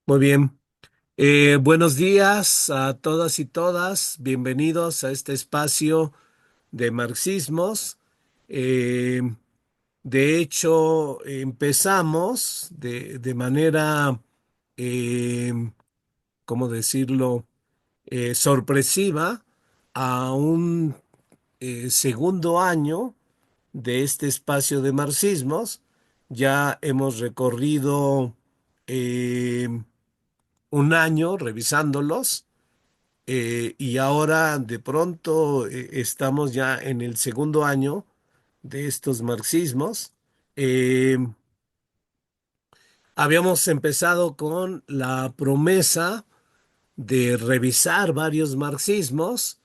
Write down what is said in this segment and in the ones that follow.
Muy bien. Buenos días a todas y todas. Bienvenidos a este espacio de marxismos. Eh, de hecho, empezamos de manera, eh, ¿cómo decirlo? Sorpresiva a un segundo año de este espacio de marxismos. Ya hemos recorrido un año revisándolos y ahora de pronto estamos ya en el segundo año de estos marxismos. Eh, Habíamos empezado con la promesa de revisar varios marxismos.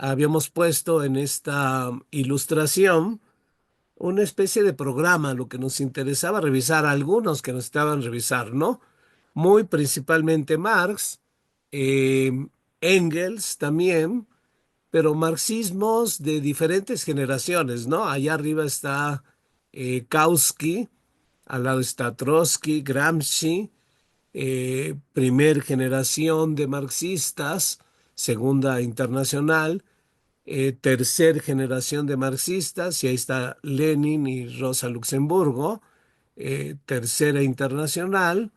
Habíamos puesto en esta ilustración una especie de programa, lo que nos interesaba revisar, algunos que nos estaban revisar, ¿no? Muy principalmente Marx, eh, Engels también, pero marxismos de diferentes generaciones, ¿no? Allá arriba está Kautsky, al lado está Trotsky, Gramsci, primer generación de marxistas, segunda internacional, tercer generación de marxistas, y ahí está Lenin y Rosa Luxemburgo, tercera internacional.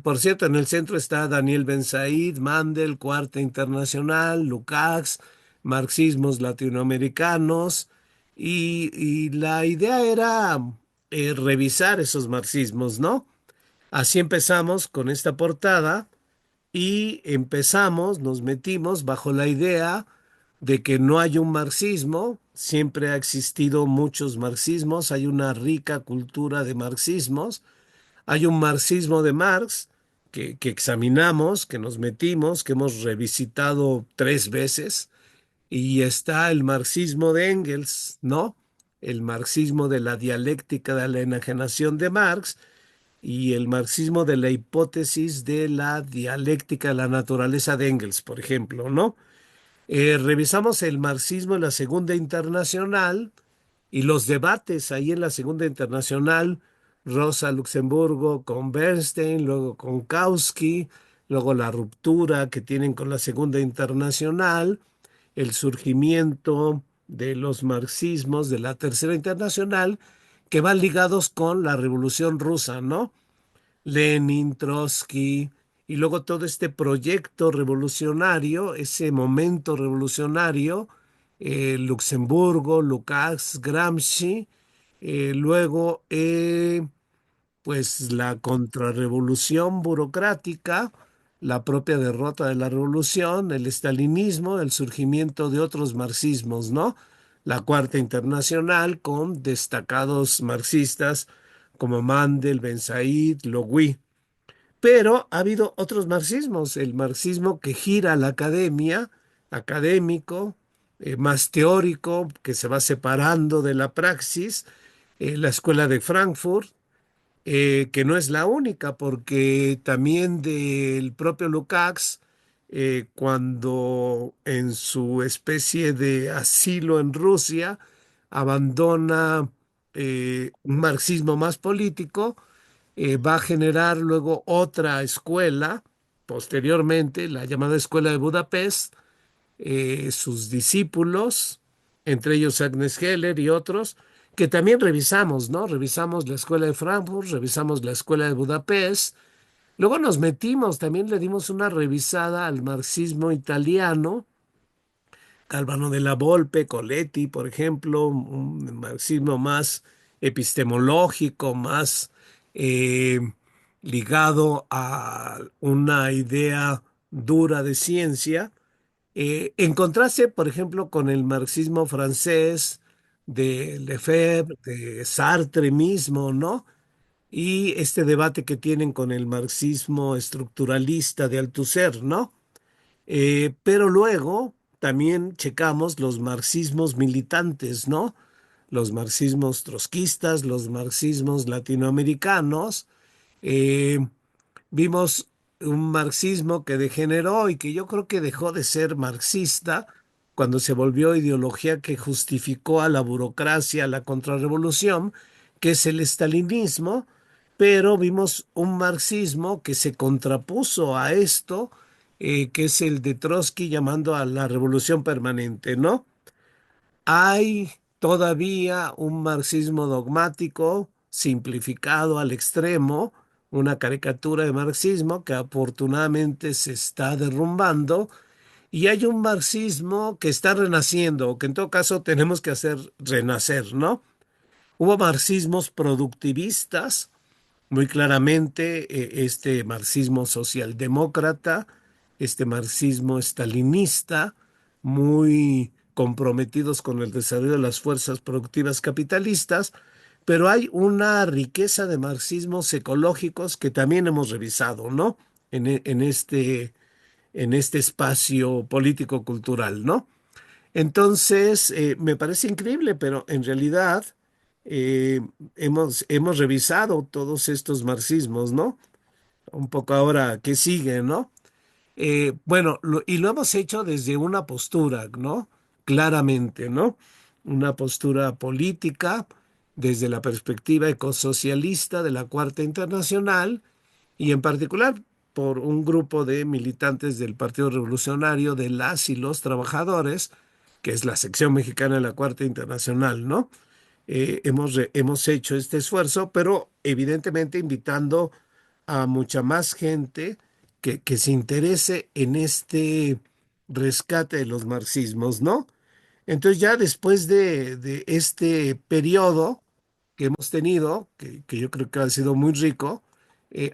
Por cierto, en el centro está Daniel Ben Said, Mandel, Cuarta Internacional, Lukács, marxismos latinoamericanos, y la idea era revisar esos marxismos, ¿no? Así empezamos con esta portada y empezamos, nos metimos bajo la idea de que no hay un marxismo, siempre ha existido muchos marxismos, hay una rica cultura de marxismos. Hay un marxismo de Marx que examinamos, que nos metimos, que hemos revisitado tres veces, y está el marxismo de Engels, ¿no? El marxismo de la dialéctica de la enajenación de Marx y el marxismo de la hipótesis de la dialéctica de la naturaleza de Engels, por ejemplo, ¿no? Revisamos el marxismo en la Segunda Internacional y los debates ahí en la Segunda Internacional, Rosa Luxemburgo con Bernstein, luego con Kautsky, luego la ruptura que tienen con la Segunda Internacional, el surgimiento de los marxismos de la Tercera Internacional, que van ligados con la Revolución Rusa, ¿no? Lenin, Trotsky, y luego todo este proyecto revolucionario, ese momento revolucionario, Luxemburgo, Lukács, Gramsci, luego pues la contrarrevolución burocrática, la propia derrota de la revolución, el estalinismo, el surgimiento de otros marxismos, ¿no? La Cuarta Internacional con destacados marxistas como Mandel, Ben Said, Logui. Pero ha habido otros marxismos, el marxismo que gira a la academia, académico, más teórico, que se va separando de la praxis, la escuela de Frankfurt, que no es la única, porque también del propio Lukács, cuando en su especie de asilo en Rusia abandona un marxismo más político, va a generar luego otra escuela, posteriormente, la llamada Escuela de Budapest, sus discípulos, entre ellos Agnes Heller y otros, que también revisamos, ¿no? Revisamos la Escuela de Frankfurt, revisamos la Escuela de Budapest, luego nos metimos, también le dimos una revisada al marxismo italiano, Calvano della Volpe, Coletti, por ejemplo, un marxismo más epistemológico, más eh, ligado a una idea dura de ciencia, en contraste, por ejemplo, con el marxismo francés de Lefebvre, de Sartre mismo, ¿no? Y este debate que tienen con el marxismo estructuralista de Althusser, ¿no? Pero luego también checamos los marxismos militantes, ¿no? Los marxismos trotskistas, los marxismos latinoamericanos. Eh, Vimos un marxismo que degeneró y que yo creo que dejó de ser marxista cuando se volvió ideología que justificó a la burocracia, a la contrarrevolución, que es el estalinismo, pero vimos un marxismo que se contrapuso a esto, que es el de Trotsky llamando a la revolución permanente, ¿no? Hay todavía un marxismo dogmático simplificado al extremo, una caricatura de marxismo que afortunadamente se está derrumbando, y hay un marxismo que está renaciendo, o que en todo caso tenemos que hacer renacer, ¿no? Hubo marxismos productivistas muy claramente, este marxismo socialdemócrata, este marxismo estalinista, muy comprometidos con el desarrollo de las fuerzas productivas capitalistas, pero hay una riqueza de marxismos ecológicos que también hemos revisado, ¿no? En este espacio político-cultural, ¿no? Entonces, me parece increíble, pero en realidad eh, hemos revisado todos estos marxismos, ¿no? Un poco ahora, ¿qué sigue, no? Bueno, y lo hemos hecho desde una postura, ¿no? Claramente, ¿no? Una postura política desde la perspectiva ecosocialista de la Cuarta Internacional y en particular por un grupo de militantes del Partido Revolucionario de las y los Trabajadores, que es la sección mexicana de la Cuarta Internacional, ¿no? Hemos hecho este esfuerzo, pero evidentemente invitando a mucha más gente que se interese en este rescate de los marxismos, ¿no? Entonces ya después de este periodo que hemos tenido, que yo creo que ha sido muy rico,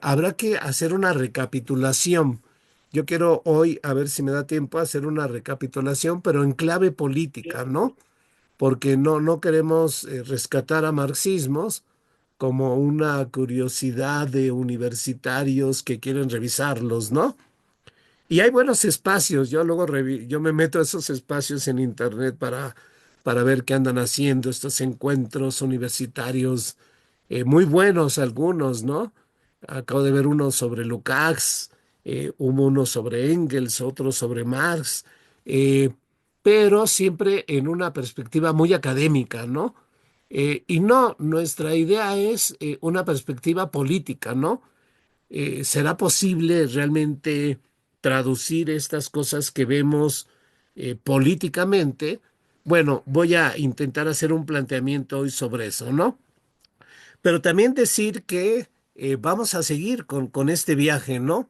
habrá que hacer una recapitulación. Yo quiero hoy, a ver si me da tiempo, hacer una recapitulación, pero en clave política, ¿no? Porque no queremos rescatar a marxismos como una curiosidad de universitarios que quieren revisarlos, ¿no? Y hay buenos espacios. Yo luego yo me meto a esos espacios en internet para ver qué andan haciendo estos encuentros universitarios, muy buenos algunos, ¿no? Acabo de ver uno sobre Lukács, hubo uno sobre Engels, otro sobre Marx, eh, pero siempre en una perspectiva muy académica, ¿no? Y no, nuestra idea es una perspectiva política, ¿no? ¿Será posible realmente traducir estas cosas que vemos políticamente? Bueno, voy a intentar hacer un planteamiento hoy sobre eso, ¿no? Pero también decir que vamos a seguir con este viaje, ¿no?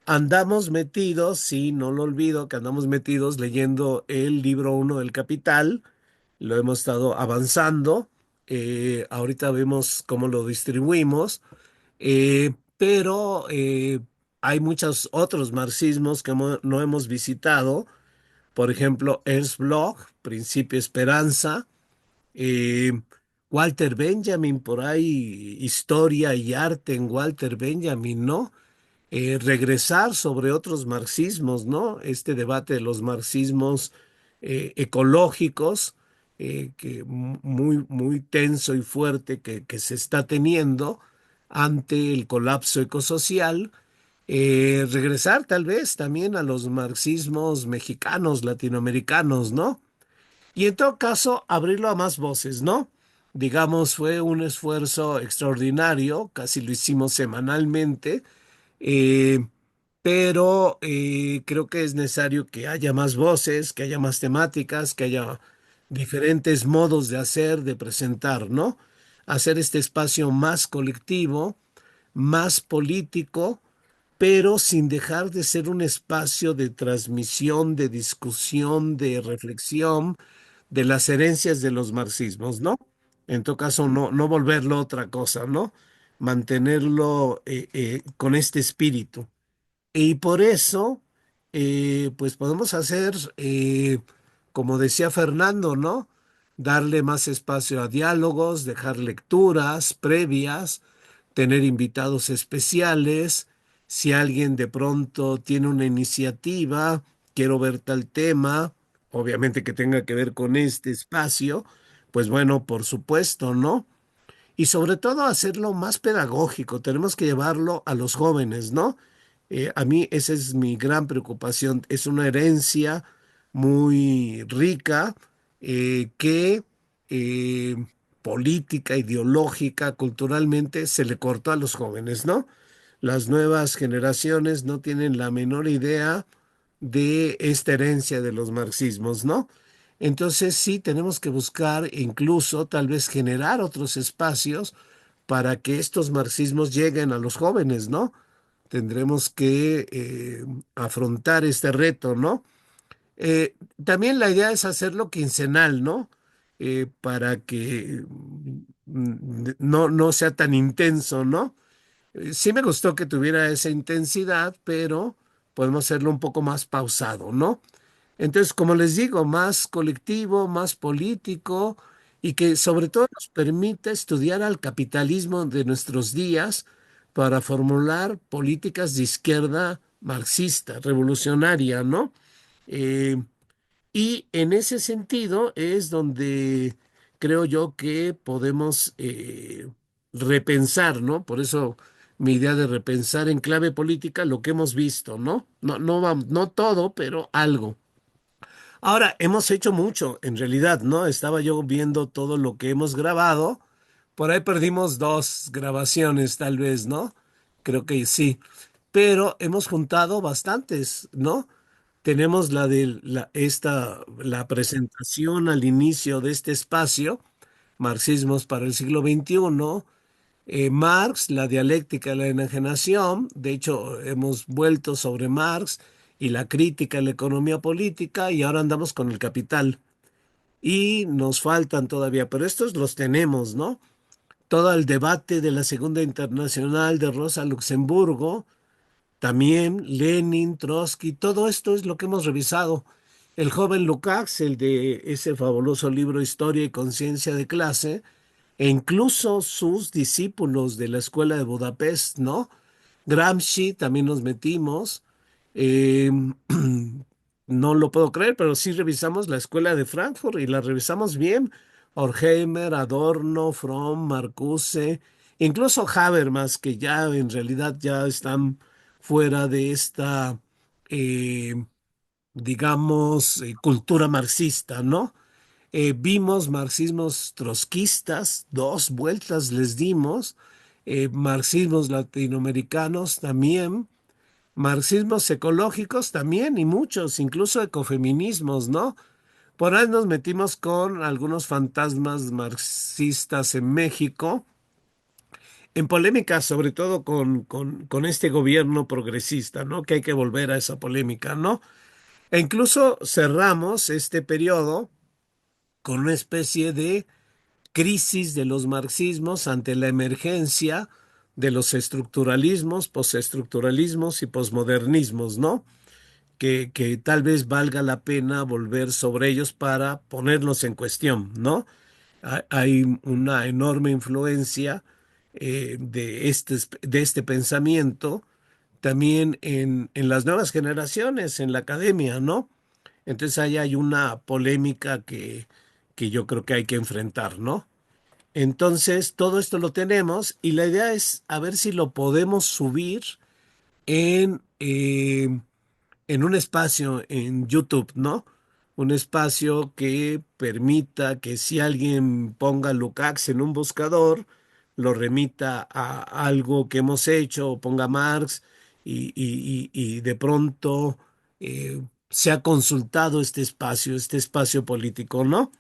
Andamos metidos, sí, no lo olvido, que andamos metidos leyendo el libro uno del Capital, lo hemos estado avanzando, ahorita vemos cómo lo distribuimos. Pero hay muchos otros marxismos que no hemos visitado. Por ejemplo, Ernst Bloch, Principio Esperanza, eh, Walter Benjamin, por ahí, Historia y Arte en Walter Benjamin, ¿no? Regresar sobre otros marxismos, ¿no? Este debate de los marxismos ecológicos, muy tenso y fuerte que se está teniendo ante el colapso ecosocial. Regresar tal vez también a los marxismos mexicanos, latinoamericanos, ¿no? Y en todo caso, abrirlo a más voces, ¿no? Digamos, fue un esfuerzo extraordinario, casi lo hicimos semanalmente, eh, pero creo que es necesario que haya más voces, que haya más temáticas, que haya diferentes modos de hacer, de presentar, ¿no? Hacer este espacio más colectivo, más político, pero sin dejar de ser un espacio de transmisión, de discusión, de reflexión de las herencias de los marxismos, ¿no? En todo caso, no volverlo otra cosa, ¿no? Mantenerlo con este espíritu. Y por eso, pues podemos hacer, como decía Fernando, ¿no? Darle más espacio a diálogos, dejar lecturas previas, tener invitados especiales. Si alguien de pronto tiene una iniciativa, quiero ver tal tema, obviamente que tenga que ver con este espacio, pues bueno, por supuesto, ¿no? Y sobre todo hacerlo más pedagógico, tenemos que llevarlo a los jóvenes, ¿no? A mí esa es mi gran preocupación, es una herencia muy rica que eh, política, ideológica, culturalmente, se le cortó a los jóvenes, ¿no? Las nuevas generaciones no tienen la menor idea de esta herencia de los marxismos, ¿no? Entonces sí tenemos que buscar incluso tal vez generar otros espacios para que estos marxismos lleguen a los jóvenes, ¿no? Tendremos que afrontar este reto, ¿no? También la idea es hacerlo quincenal, ¿no? Para que no sea tan intenso, ¿no? Sí me gustó que tuviera esa intensidad, pero podemos hacerlo un poco más pausado, ¿no? Entonces, como les digo, más colectivo, más político y que sobre todo nos permita estudiar al capitalismo de nuestros días para formular políticas de izquierda marxista, revolucionaria, ¿no? Eh, y en ese sentido es donde creo yo que podemos repensar, ¿no? Por eso mi idea de repensar en clave política lo que hemos visto, ¿no? No todo, pero algo. Ahora, hemos hecho mucho, en realidad, ¿no? Estaba yo viendo todo lo que hemos grabado. Por ahí perdimos dos grabaciones, tal vez, ¿no? Creo que sí. Pero hemos juntado bastantes, ¿no? Tenemos la presentación al inicio de este espacio, Marxismos para el siglo XXI, Marx, la dialéctica de la enajenación. De hecho, hemos vuelto sobre Marx y la crítica a la economía política y ahora andamos con el capital. Y nos faltan todavía, pero estos los tenemos, ¿no? Todo el debate de la Segunda Internacional de Rosa Luxemburgo, también Lenin, Trotsky, todo esto es lo que hemos revisado. El joven Lukács, el de ese fabuloso libro Historia y Conciencia de Clase, e incluso sus discípulos de la escuela de Budapest, ¿no? Gramsci también nos metimos. Eh, no lo puedo creer, pero sí revisamos la escuela de Frankfurt y la revisamos bien. Horkheimer, Adorno, Fromm, Marcuse, incluso Habermas, que ya en realidad ya están fuera de esta, eh, digamos, cultura marxista, ¿no? Vimos marxismos trotskistas, dos vueltas les dimos, marxismos latinoamericanos también, marxismos ecológicos también y muchos, incluso ecofeminismos, ¿no? Por ahí nos metimos con algunos fantasmas marxistas en México, en polémica sobre todo con este gobierno progresista, ¿no? Que hay que volver a esa polémica, ¿no? E incluso cerramos este periodo con una especie de crisis de los marxismos ante la emergencia de los estructuralismos, postestructuralismos y posmodernismos, ¿no? Que tal vez valga la pena volver sobre ellos para ponerlos en cuestión, ¿no? Hay una enorme influencia de este pensamiento también en las nuevas generaciones, en la academia, ¿no? Entonces ahí hay una polémica que yo creo que hay que enfrentar, ¿no? Entonces, todo esto lo tenemos y la idea es a ver si lo podemos subir en, eh, en un espacio en YouTube, ¿no? Un espacio que permita que si alguien ponga Lukács en un buscador, lo remita a algo que hemos hecho, o ponga Marx y de pronto se ha consultado este espacio político, ¿no?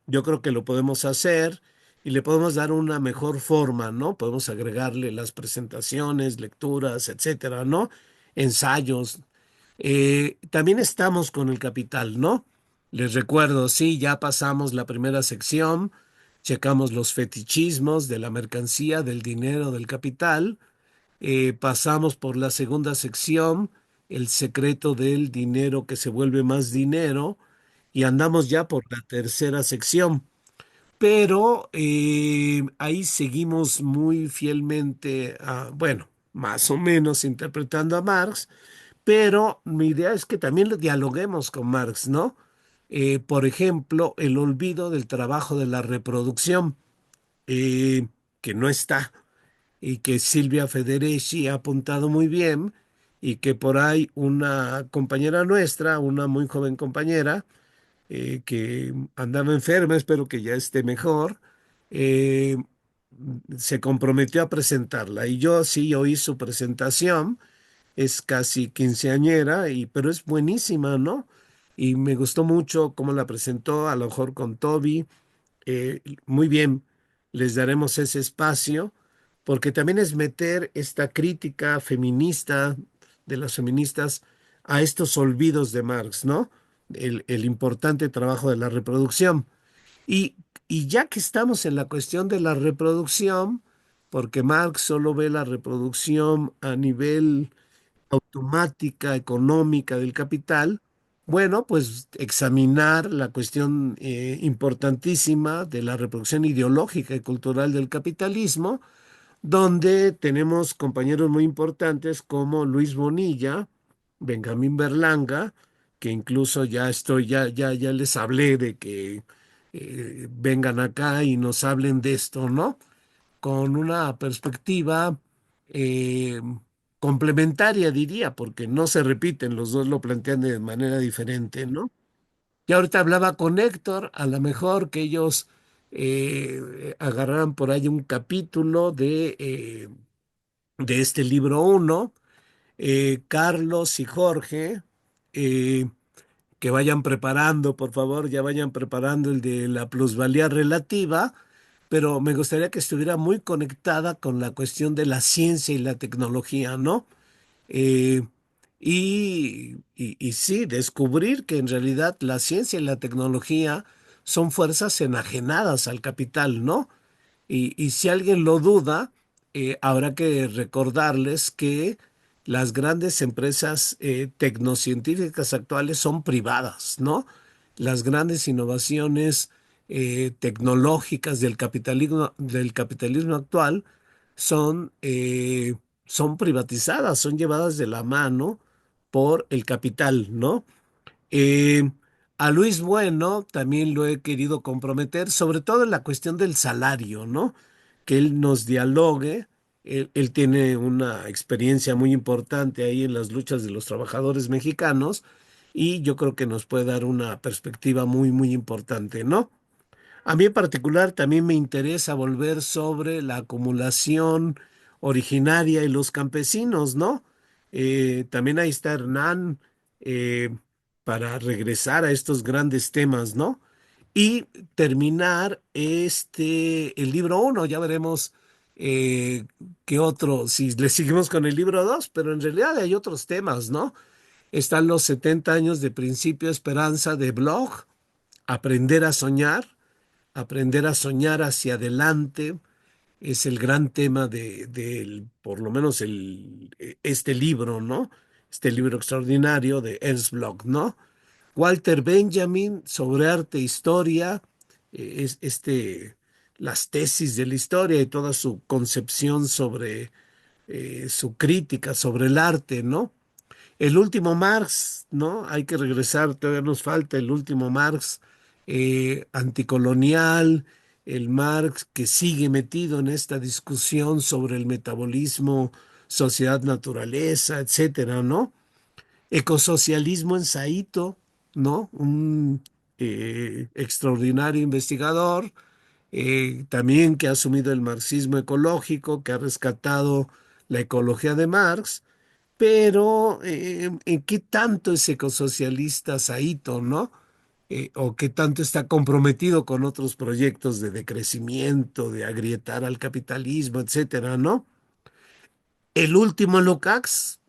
Yo creo que lo podemos hacer y le podemos dar una mejor forma, ¿no? Podemos agregarle las presentaciones, lecturas, etcétera, ¿no? Ensayos. También estamos con el capital, ¿no? Les recuerdo, sí, ya pasamos la primera sección, checamos los fetichismos de la mercancía, del dinero, del capital. Pasamos por la segunda sección, el secreto del dinero que se vuelve más dinero, y andamos ya por la tercera sección. Pero ahí seguimos muy fielmente, bueno, más o menos interpretando a Marx, pero mi idea es que también lo dialoguemos con Marx, ¿no? Por ejemplo, el olvido del trabajo de la reproducción, que no está y que Silvia Federici ha apuntado muy bien y que por ahí una compañera nuestra, una muy joven compañera, que andaba enferma, espero que ya esté mejor, eh, se comprometió a presentarla. Y yo sí oí su presentación, es casi quinceañera, pero es buenísima, ¿no? Y me gustó mucho cómo la presentó, a lo mejor con Toby. Muy bien, les daremos ese espacio, porque también es meter esta crítica feminista de las feministas a estos olvidos de Marx, ¿no? El importante trabajo de la reproducción. Y, y ya que estamos en la cuestión de la reproducción, porque Marx solo ve la reproducción a nivel automática, económica del capital, bueno, pues examinar la cuestión importantísima de la reproducción ideológica y cultural del capitalismo, donde tenemos compañeros muy importantes como Luis Bonilla, Benjamín Berlanga, que incluso ya les hablé de que vengan acá y nos hablen de esto, ¿no? Con una perspectiva eh, complementaria, diría, porque no se repiten, los dos lo plantean de manera diferente, ¿no? Y ahorita hablaba con Héctor, a lo mejor que ellos agarraran por ahí un capítulo de este libro uno, Carlos y Jorge, eh, que vayan preparando, por favor, ya vayan preparando el de la plusvalía relativa, pero me gustaría que estuviera muy conectada con la cuestión de la ciencia y la tecnología, ¿no? Eh, y sí, descubrir que en realidad la ciencia y la tecnología son fuerzas enajenadas al capital, ¿no? Y si alguien lo duda, habrá que recordarles que las grandes empresas tecnocientíficas actuales son privadas, ¿no? Las grandes innovaciones tecnológicas del capitalismo actual son, son privatizadas, son llevadas de la mano por el capital, ¿no? Eh, a Luis Bueno también lo he querido comprometer, sobre todo en la cuestión del salario, ¿no? Que él nos dialogue. Él tiene una experiencia muy importante ahí en las luchas de los trabajadores mexicanos y yo creo que nos puede dar una perspectiva muy, muy importante, ¿no? A mí en particular también me interesa volver sobre la acumulación originaria y los campesinos, ¿no? También ahí está Hernán eh, para regresar a estos grandes temas, ¿no? Y terminar el libro uno, ya veremos qué otro, si le seguimos con el libro dos, pero en realidad hay otros temas, ¿no? Están los 70 años de Principio Esperanza de Bloch, aprender a soñar hacia adelante, es el gran tema por lo menos este libro, ¿no? Este libro extraordinario de Ernst Bloch, ¿no? Walter Benjamin sobre arte e historia, las tesis de la historia y toda su concepción sobre su crítica sobre el arte, ¿no? El último Marx, ¿no? Hay que regresar, todavía nos falta el último Marx anticolonial, el Marx que sigue metido en esta discusión sobre el metabolismo, sociedad-naturaleza, etcétera, ¿no? Ecosocialismo en Saito, ¿no? Un extraordinario investigador, también que ha asumido el marxismo ecológico, que ha rescatado la ecología de Marx, pero ¿en qué tanto es ecosocialista Saito, ¿no? O qué tanto está comprometido con otros proyectos de decrecimiento, de agrietar al capitalismo, etcétera, ¿no? El último Lukács,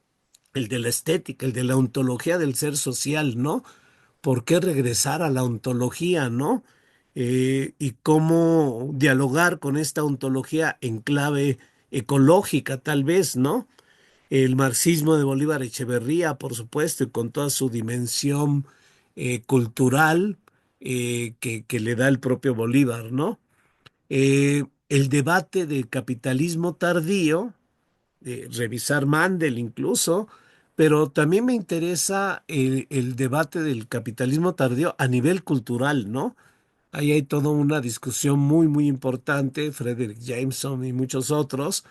el de la estética, el de la ontología del ser social, ¿no? ¿Por qué regresar a la ontología, ¿no? Y cómo dialogar con esta ontología en clave ecológica, tal vez, ¿no? El marxismo de Bolívar Echeverría, por supuesto, y con toda su dimensión cultural que le da el propio Bolívar, ¿no? El debate del capitalismo tardío, revisar Mandel incluso, pero también me interesa el debate del capitalismo tardío a nivel cultural, ¿no? Ahí hay toda una discusión muy, muy importante, Frederick Jameson y muchos otros,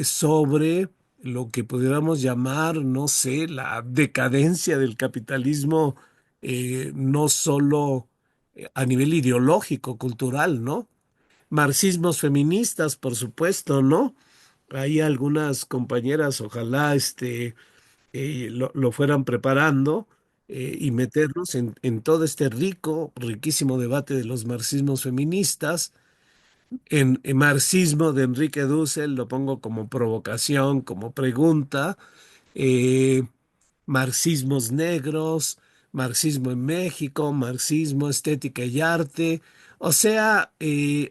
sobre lo que pudiéramos llamar, no sé, la decadencia del capitalismo no solo a nivel ideológico, cultural, ¿no? Marxismos feministas, por supuesto, ¿no? Hay algunas compañeras, ojalá lo fueran preparando y meternos en todo este riquísimo debate de los marxismos feministas. En marxismo de Enrique Dussel lo pongo como provocación, como pregunta. eh, Marxismos negros, marxismo en México, marxismo, estética y arte. O sea,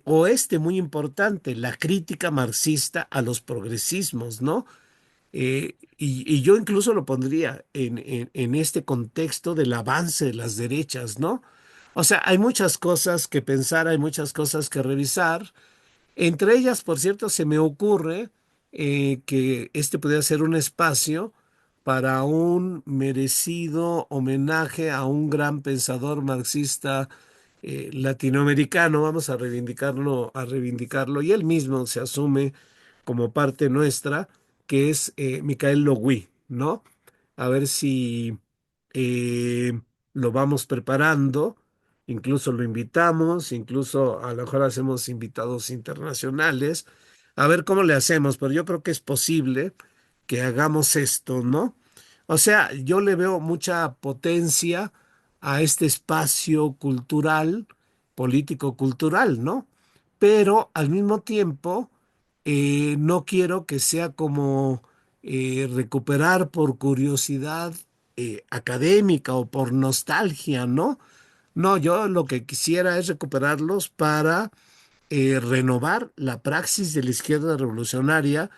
o muy importante, la crítica marxista a los progresismos, ¿no? Y yo incluso lo pondría en este contexto del avance de las derechas, ¿no? O sea, hay muchas cosas que pensar, hay muchas cosas que revisar. Entre ellas, por cierto, se me ocurre que este pudiera ser un espacio para un merecido homenaje a un gran pensador marxista latinoamericano. Vamos a reivindicarlo, y él mismo se asume como parte nuestra, que es Micael Logui, ¿no? A ver si eh, lo vamos preparando, incluso lo invitamos, incluso a lo mejor hacemos invitados internacionales, a ver cómo le hacemos, pero yo creo que es posible que hagamos esto, ¿no? O sea, yo le veo mucha potencia a este espacio cultural, político-cultural, ¿no? Pero al mismo tiempo, no quiero que sea como recuperar por curiosidad académica o por nostalgia, ¿no? No, yo lo que quisiera es recuperarlos para renovar la praxis de la izquierda revolucionaria,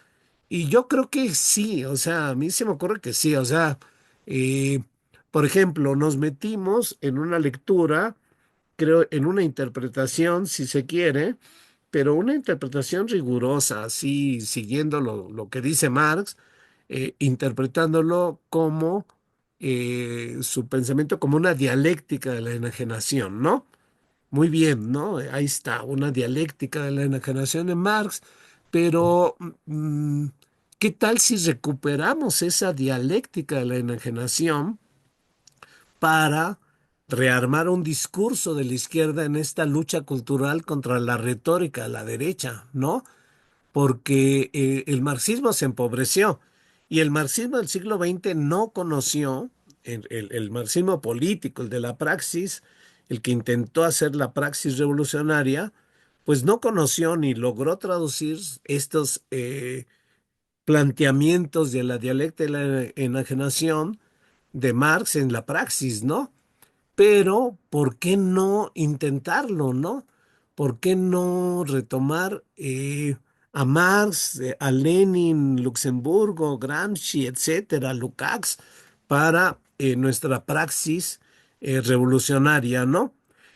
y yo creo que sí, o sea, a mí se me ocurre que sí, o sea, eh, por ejemplo, nos metimos en una lectura, creo, en una interpretación, si se quiere, pero una interpretación rigurosa, así, siguiendo lo que dice Marx, interpretándolo como su pensamiento como una dialéctica de la enajenación, ¿no? Muy bien, ¿no? Ahí está, una dialéctica de la enajenación de Marx, pero ¿qué tal si recuperamos esa dialéctica de la enajenación para rearmar un discurso de la izquierda en esta lucha cultural contra la retórica de la derecha, ¿no? Porque el marxismo se empobreció, y el marxismo del siglo XX no conoció el marxismo político, el de la praxis, el que intentó hacer la praxis revolucionaria, pues no conoció ni logró traducir estos planteamientos de la dialéctica de la enajenación de Marx en la praxis, ¿no? Pero, ¿por qué no intentarlo, no? ¿Por qué no retomar a Marx, a Lenin, Luxemburgo, Gramsci, etcétera, Lukács, para nuestra praxis revolucionaria, ¿no?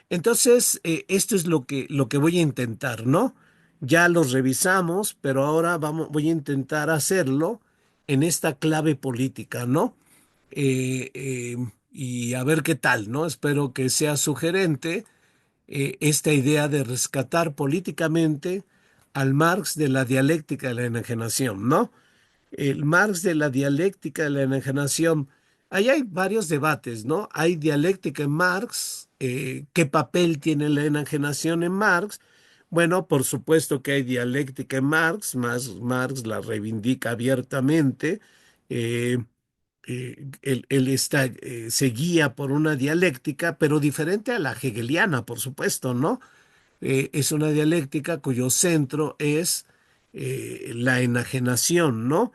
Entonces, esto es lo que voy a intentar, ¿no? Ya los revisamos, pero ahora voy a intentar hacerlo en esta clave política, ¿no? Y a ver qué tal, ¿no? Espero que sea sugerente esta idea de rescatar políticamente al Marx de la dialéctica de la enajenación, ¿no? El Marx de la dialéctica de la enajenación. Ahí hay varios debates, ¿no? Hay dialéctica en Marx, ¿qué papel tiene la enajenación en Marx? Bueno, por supuesto que hay dialéctica en Marx, más Marx la reivindica abiertamente. eh, se guía por una dialéctica, pero diferente a la hegeliana, por supuesto, ¿no? Es una dialéctica cuyo centro es la enajenación, ¿no?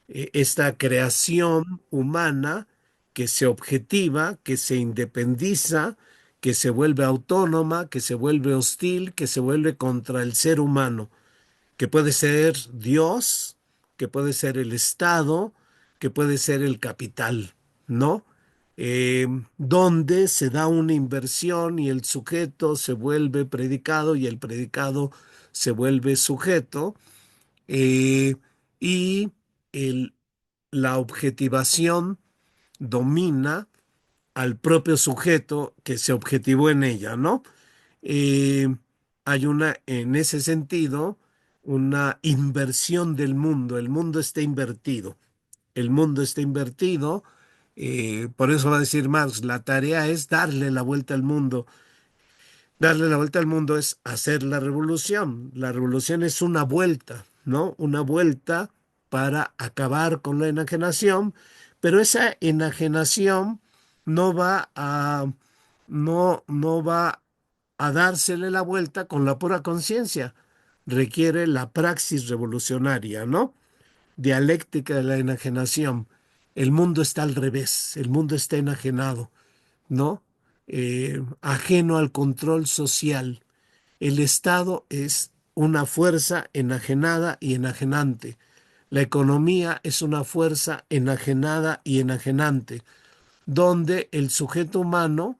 Esta creación humana que se objetiva, que se independiza, que se vuelve autónoma, que se vuelve hostil, que se vuelve contra el ser humano, que puede ser Dios, que puede ser el Estado, que puede ser el capital, ¿no? Donde se da una inversión y el sujeto se vuelve predicado y el predicado se vuelve sujeto, eh, y el- la objetivación domina al propio sujeto que se objetivó en ella, ¿no? eh, Hay en ese sentido, una inversión del mundo. El mundo está invertido. El mundo está invertido Por eso va a decir Marx, la tarea es darle la vuelta al mundo. Darle la vuelta al mundo es hacer la revolución. La revolución es una vuelta, ¿no? Una vuelta para acabar con la enajenación, pero esa enajenación no va a, no va a dársele la vuelta con la pura conciencia. Requiere la praxis revolucionaria, ¿no? Dialéctica de la enajenación. El mundo está al revés, el mundo está enajenado, ¿no? Ajeno al control social. El Estado es una fuerza enajenada y enajenante. La economía es una fuerza enajenada y enajenante, donde el sujeto humano,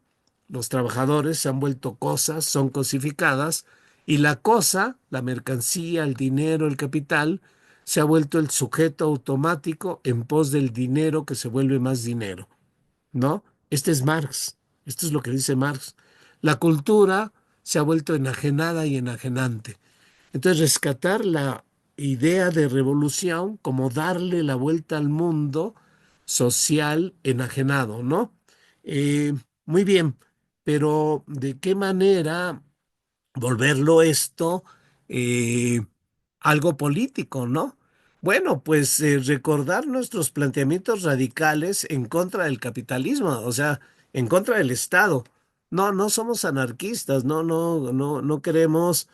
los trabajadores, se han vuelto cosas, son cosificadas, y la cosa, la mercancía, el dinero, el capital, se ha vuelto el sujeto automático en pos del dinero que se vuelve más dinero, ¿no? Este es Marx, esto es lo que dice Marx. La cultura se ha vuelto enajenada y enajenante. Entonces, rescatar la idea de revolución como darle la vuelta al mundo social enajenado, ¿no? Eh, Muy bien, pero ¿de qué manera volverlo esto eh, algo político, ¿no? Bueno, pues recordar nuestros planteamientos radicales en contra del capitalismo, o sea, en contra del Estado. No, no somos anarquistas, no queremos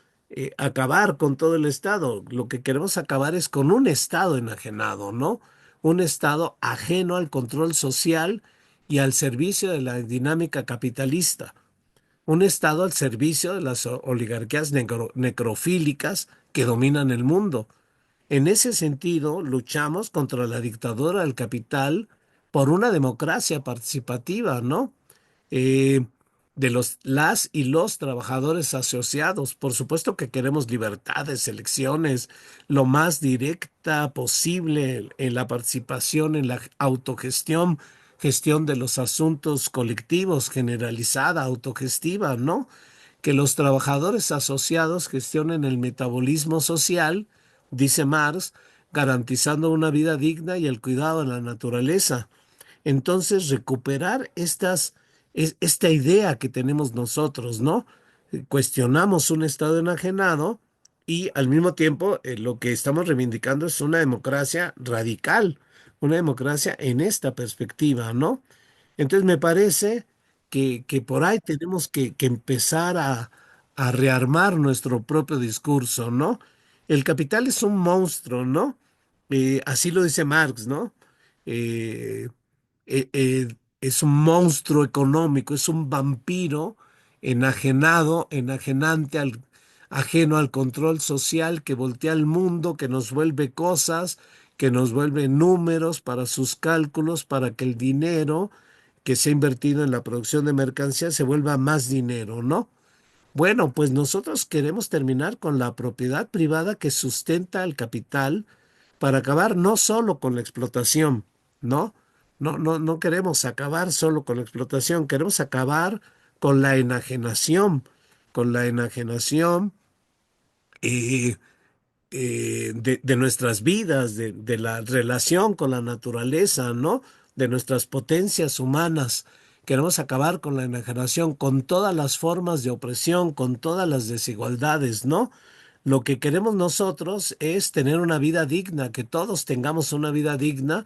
acabar con todo el Estado. Lo que queremos acabar es con un Estado enajenado, ¿no? Un Estado ajeno al control social y al servicio de la dinámica capitalista, un Estado al servicio de las oligarquías necrofílicas que dominan el mundo. En ese sentido, luchamos contra la dictadura del capital por una democracia participativa, ¿no? eh, de las y los trabajadores asociados. Por supuesto que queremos libertades, elecciones, lo más directa posible en la participación, en la autogestión, gestión de los asuntos colectivos, generalizada, autogestiva, ¿no? Que los trabajadores asociados gestionen el metabolismo social, dice Marx, garantizando una vida digna y el cuidado de la naturaleza. Entonces, recuperar esta idea que tenemos nosotros, ¿no? Cuestionamos un Estado enajenado y al mismo tiempo lo que estamos reivindicando es una democracia radical, una democracia en esta perspectiva, ¿no? Entonces, me parece que por ahí tenemos que empezar a rearmar nuestro propio discurso, ¿no? El capital es un monstruo, ¿no? Así lo dice Marx, ¿no? Eh, es un monstruo económico, es un vampiro enajenado, ajeno al control social que voltea al mundo, que nos vuelve cosas, que nos vuelve números para sus cálculos, para que el dinero que se ha invertido en la producción de mercancías se vuelva más dinero, ¿no? Bueno, pues nosotros queremos terminar con la propiedad privada que sustenta el capital para acabar no solo con la explotación, ¿no? No queremos acabar solo con la explotación, queremos acabar con la enajenación eh, de nuestras vidas, de la relación con la naturaleza, ¿no? De nuestras potencias humanas. Queremos acabar con la enajenación, con todas las formas de opresión, con todas las desigualdades, ¿no? Lo que queremos nosotros es tener una vida digna, que todos tengamos una vida digna,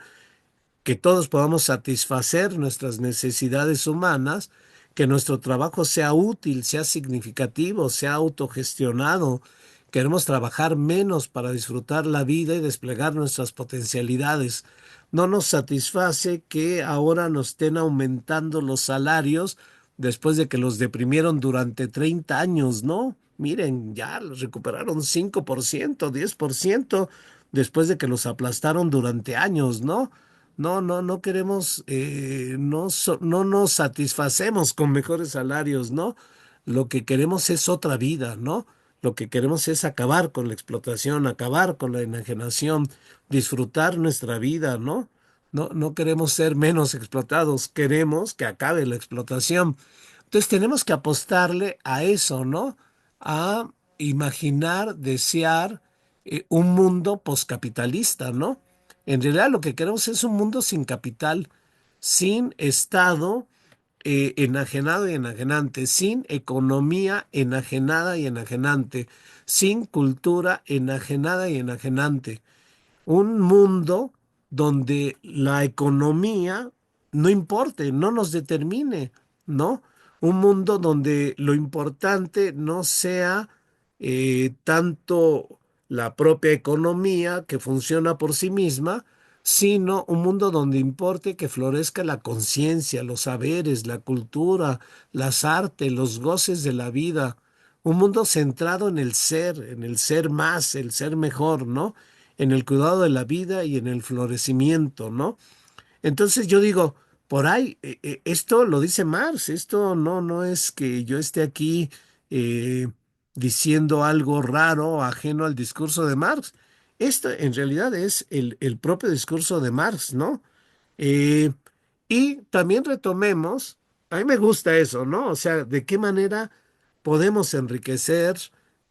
que todos podamos satisfacer nuestras necesidades humanas, que nuestro trabajo sea útil, sea significativo, sea autogestionado. Queremos trabajar menos para disfrutar la vida y desplegar nuestras potencialidades. No nos satisface que ahora nos estén aumentando los salarios después de que los deprimieron durante 30 años, ¿no? Miren, ya los recuperaron 5%, 10%, después de que los aplastaron durante años, ¿no? No queremos, no nos satisfacemos con mejores salarios, ¿no? Lo que queremos es otra vida, ¿no? Lo que queremos es acabar con la explotación, acabar con la enajenación, disfrutar nuestra vida, ¿no? No queremos ser menos explotados, queremos que acabe la explotación. Entonces tenemos que apostarle a eso, ¿no? A imaginar, desear un mundo poscapitalista, ¿no? En realidad lo que queremos es un mundo sin capital, sin Estado enajenado y enajenante, sin economía enajenada y enajenante, sin cultura enajenada y enajenante. Un mundo donde la economía no importe, no nos determine, ¿no? Un mundo donde lo importante no sea tanto la propia economía que funciona por sí misma, sino un mundo donde importe que florezca la conciencia, los saberes, la cultura, las artes, los goces de la vida. Un mundo centrado en el ser más, el ser mejor, ¿no? En el cuidado de la vida y en el florecimiento, ¿no? Entonces yo digo, por ahí, esto lo dice Marx, esto no es que yo esté aquí eh, diciendo algo raro, ajeno al discurso de Marx. Esto en realidad es el propio discurso de Marx, ¿no? Eh, y también retomemos, a mí me gusta eso, ¿no? O sea, de qué manera podemos enriquecer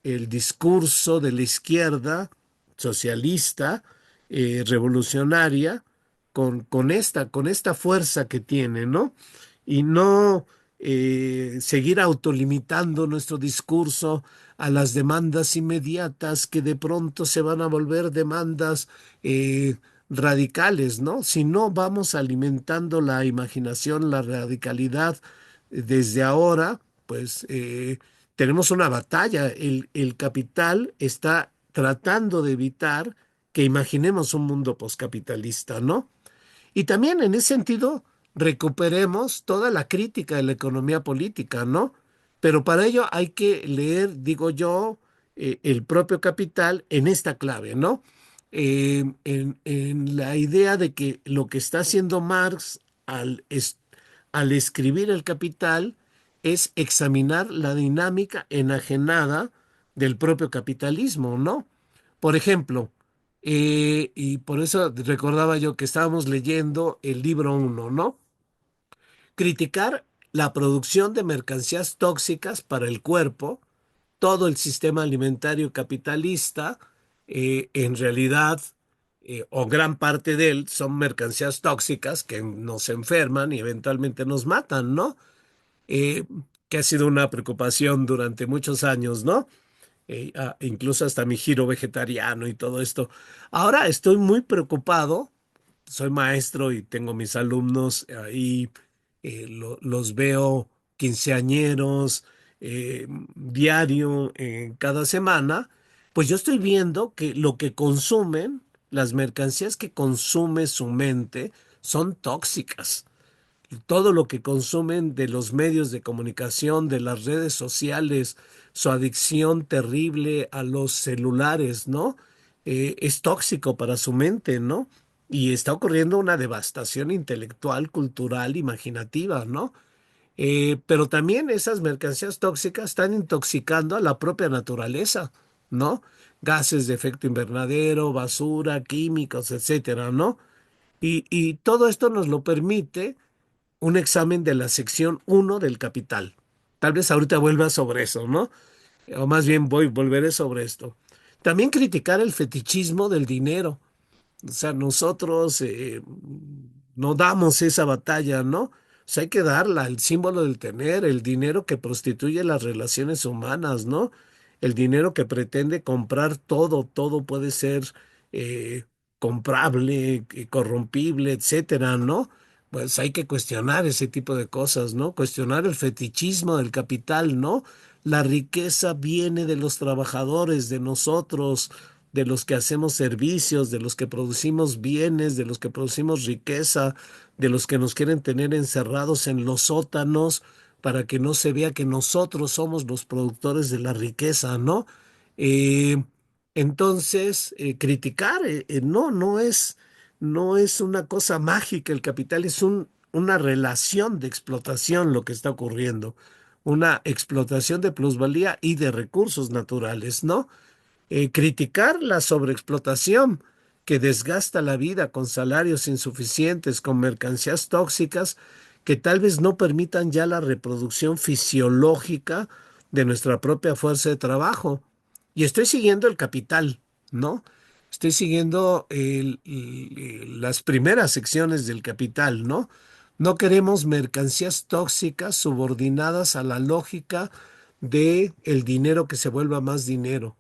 el discurso de la izquierda socialista, revolucionaria, con esta fuerza que tiene, ¿no? Y no seguir autolimitando nuestro discurso a las demandas inmediatas que de pronto se van a volver demandas radicales, ¿no? Si no vamos alimentando la imaginación, la radicalidad desde ahora, pues tenemos una batalla. El capital está tratando de evitar que imaginemos un mundo poscapitalista, ¿no? Y también en ese sentido recuperemos toda la crítica de la economía política, ¿no? Pero para ello hay que leer, digo yo, el propio Capital en esta clave, ¿no? En la idea de que lo que está haciendo Marx al escribir el Capital es examinar la dinámica enajenada del propio capitalismo, ¿no? Por ejemplo, y por eso recordaba yo que estábamos leyendo el libro uno, ¿no? Criticar la producción de mercancías tóxicas para el cuerpo, todo el sistema alimentario capitalista, en realidad, o gran parte de él, son mercancías tóxicas que nos enferman y eventualmente nos matan, ¿no? Eh, que ha sido una preocupación durante muchos años, ¿no? Incluso hasta mi giro vegetariano y todo esto. Ahora estoy muy preocupado, soy maestro y tengo mis alumnos ahí, los veo quinceañeros, diario, cada semana, pues yo estoy viendo que lo que consumen, las mercancías que consume su mente, son tóxicas. Todo lo que consumen de los medios de comunicación, de las redes sociales, su adicción terrible a los celulares, ¿no? Es tóxico para su mente, ¿no? Y está ocurriendo una devastación intelectual, cultural, imaginativa, ¿no? Pero también esas mercancías tóxicas están intoxicando a la propia naturaleza, ¿no? Gases de efecto invernadero, basura, químicos, etcétera, ¿no? Y todo esto nos lo permite un examen de la sección uno del Capital. Tal vez ahorita vuelva sobre eso, ¿no? O más bien volveré sobre esto. También criticar el fetichismo del dinero. O sea, nosotros no damos esa batalla, ¿no? O sea, hay que darla, el símbolo del tener, el dinero que prostituye las relaciones humanas, ¿no? El dinero que pretende comprar todo, todo puede ser eh, comprable, corrompible, etcétera, ¿no? Pues hay que cuestionar ese tipo de cosas, ¿no? Cuestionar el fetichismo del capital, ¿no? La riqueza viene de los trabajadores, de nosotros, de los que hacemos servicios, de los que producimos bienes, de los que producimos riqueza, de los que nos quieren tener encerrados en los sótanos para que no se vea que nosotros somos los productores de la riqueza, ¿no? Eh, entonces, criticar, no es una cosa mágica, el capital es una relación de explotación lo que está ocurriendo, una explotación de plusvalía y de recursos naturales, ¿no? Criticar la sobreexplotación que desgasta la vida con salarios insuficientes, con mercancías tóxicas que tal vez no permitan ya la reproducción fisiológica de nuestra propia fuerza de trabajo. Y estoy siguiendo el capital, ¿no? Estoy siguiendo las primeras secciones del capital, ¿no? No queremos mercancías tóxicas subordinadas a la lógica de el dinero que se vuelva más dinero.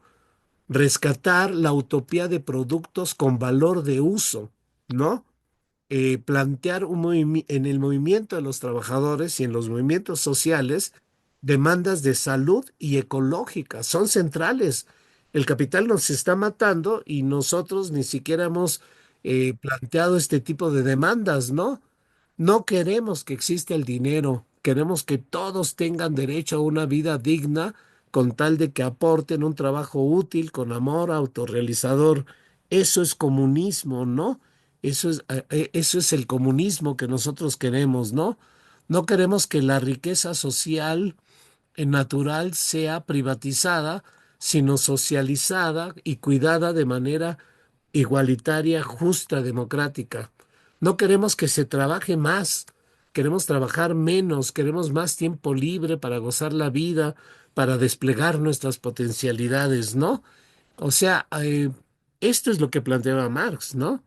Rescatar la utopía de productos con valor de uso, ¿no? Plantear en el movimiento de los trabajadores y en los movimientos sociales demandas de salud y ecológicas. Son centrales. El capital nos está matando y nosotros ni siquiera hemos planteado este tipo de demandas, ¿no? No queremos que exista el dinero, queremos que todos tengan derecho a una vida digna con tal de que aporten un trabajo útil, con amor, autorrealizador. Eso es comunismo, ¿no? Eso es el comunismo que nosotros queremos, ¿no? No queremos que la riqueza social natural sea privatizada, sino socializada y cuidada de manera igualitaria, justa, democrática. No queremos que se trabaje más, queremos trabajar menos, queremos más tiempo libre para gozar la vida, para desplegar nuestras potencialidades, ¿no? O sea, esto es lo que planteaba Marx, ¿no?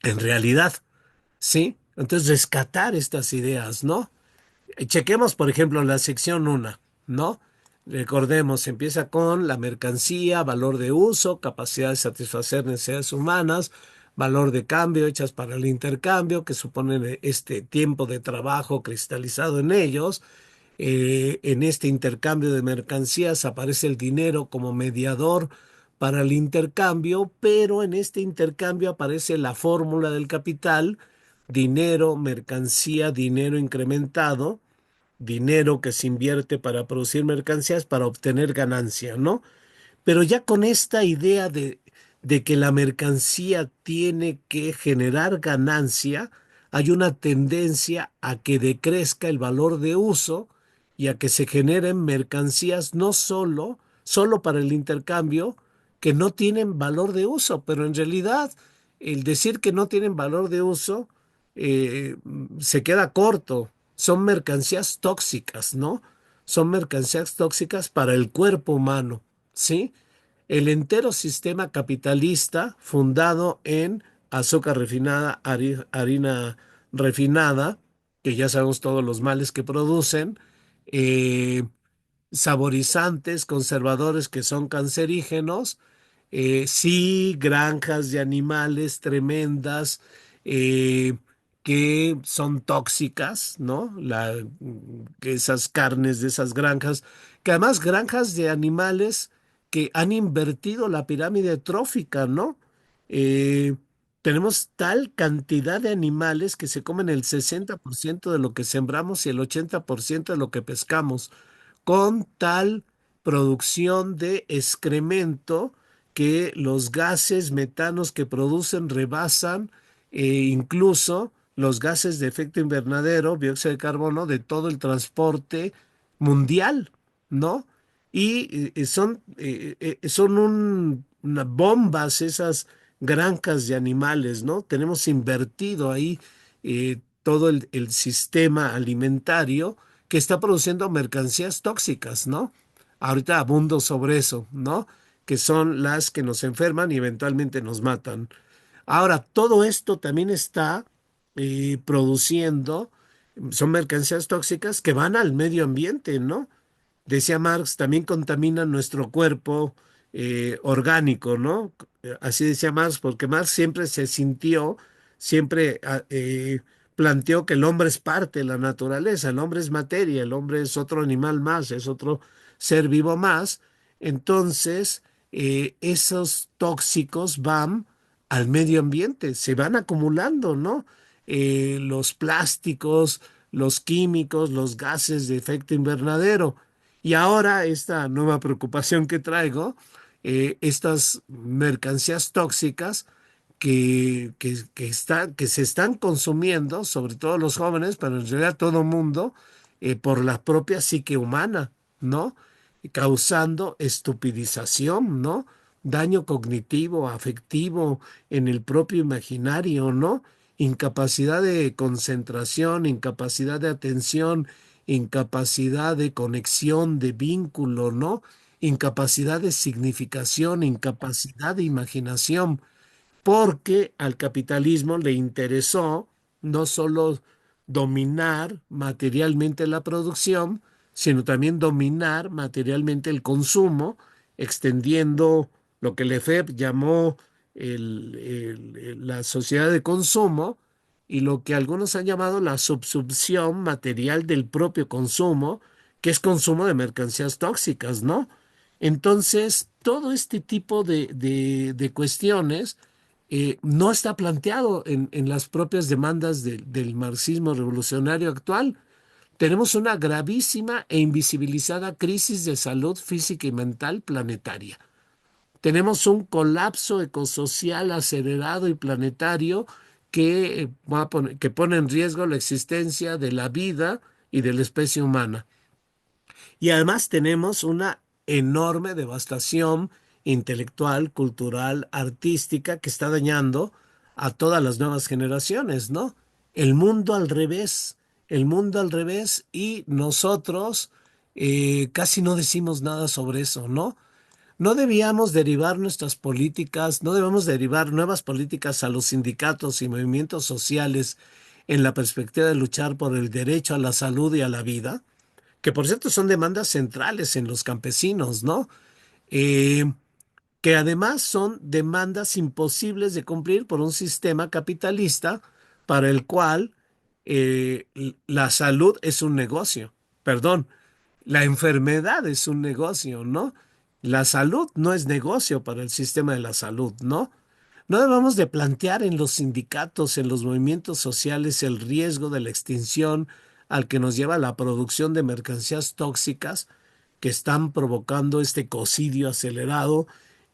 En realidad, ¿sí? Entonces, rescatar estas ideas, ¿no? Chequemos, por ejemplo, la sección 1, ¿no? Recordemos, empieza con la mercancía, valor de uso, capacidad de satisfacer necesidades humanas, valor de cambio hechas para el intercambio, que suponen este tiempo de trabajo cristalizado en ellos. En este intercambio de mercancías aparece el dinero como mediador para el intercambio, pero en este intercambio aparece la fórmula del capital: dinero, mercancía, dinero incrementado, dinero que se invierte para producir mercancías para obtener ganancia, ¿no? Pero ya con esta idea de que la mercancía tiene que generar ganancia, hay una tendencia a que decrezca el valor de uso y a que se generen mercancías no solo para el intercambio, que no tienen valor de uso, pero en realidad el decir que no tienen valor de uso se queda corto. Son mercancías tóxicas, ¿no? Son mercancías tóxicas para el cuerpo humano, ¿sí? El entero sistema capitalista fundado en azúcar refinada, harina refinada, que ya sabemos todos los males que producen, eh, saborizantes, conservadores que son cancerígenos, sí, granjas de animales tremendas, eh, que son tóxicas, ¿no? Que esas carnes de esas granjas, que además granjas de animales que han invertido la pirámide trófica, ¿no? Eh, Tenemos tal cantidad de animales que se comen el 60% de lo que sembramos y el 80% de lo que pescamos, con tal producción de excremento que los gases metanos que producen rebasan incluso los gases de efecto invernadero, dióxido de carbono, de todo el transporte mundial, ¿no? Y son unas bombas esas granjas de animales, ¿no? Tenemos invertido ahí todo el sistema alimentario que está produciendo mercancías tóxicas, ¿no? Ahorita abundo sobre eso, ¿no? Que son las que nos enferman y eventualmente nos matan. Ahora, todo esto también está produciendo, son mercancías tóxicas que van al medio ambiente, ¿no? Decía Marx, también contaminan nuestro cuerpo orgánico, ¿no? Así decía Marx, porque Marx siempre se sintió, siempre planteó que el hombre es parte de la naturaleza, el hombre es materia, el hombre es otro animal más, es otro ser vivo más. Entonces, esos tóxicos van al medio ambiente, se van acumulando, ¿no? Los plásticos, los químicos, los gases de efecto invernadero. Y ahora esta nueva preocupación que traigo, estas mercancías tóxicas que se están consumiendo, sobre todo los jóvenes, pero en realidad todo el mundo, por la propia psique humana, ¿no? Causando estupidización, ¿no? Daño cognitivo, afectivo, en el propio imaginario, ¿no? Incapacidad de concentración, incapacidad de atención, incapacidad de conexión, de vínculo, ¿no? Incapacidad de significación, incapacidad de imaginación, porque al capitalismo le interesó no solo dominar materialmente la producción, sino también dominar materialmente el consumo, extendiendo lo que Lefebvre llamó la sociedad de consumo y lo que algunos han llamado la subsunción material del propio consumo, que es consumo de mercancías tóxicas, ¿no? Entonces, todo este tipo de cuestiones no está planteado en las propias demandas del marxismo revolucionario actual. Tenemos una gravísima e invisibilizada crisis de salud física y mental planetaria. Tenemos un colapso ecosocial acelerado y planetario que pone en riesgo la existencia de la vida y de la especie humana. Y además tenemos una enorme devastación intelectual, cultural, artística que está dañando a todas las nuevas generaciones, ¿no? El mundo al revés, el mundo al revés y nosotros casi no decimos nada sobre eso, ¿no? No debíamos derivar nuestras políticas, no debemos derivar nuevas políticas a los sindicatos y movimientos sociales en la perspectiva de luchar por el derecho a la salud y a la vida, que por cierto son demandas centrales en los campesinos, ¿no? Eh, que además son demandas imposibles de cumplir por un sistema capitalista para el cual la salud es un negocio. Perdón, la enfermedad es un negocio, ¿no? La salud no es negocio para el sistema de la salud, ¿no? No debemos de plantear en los sindicatos, en los movimientos sociales, el riesgo de la extinción al que nos lleva la producción de mercancías tóxicas que están provocando este ecocidio acelerado,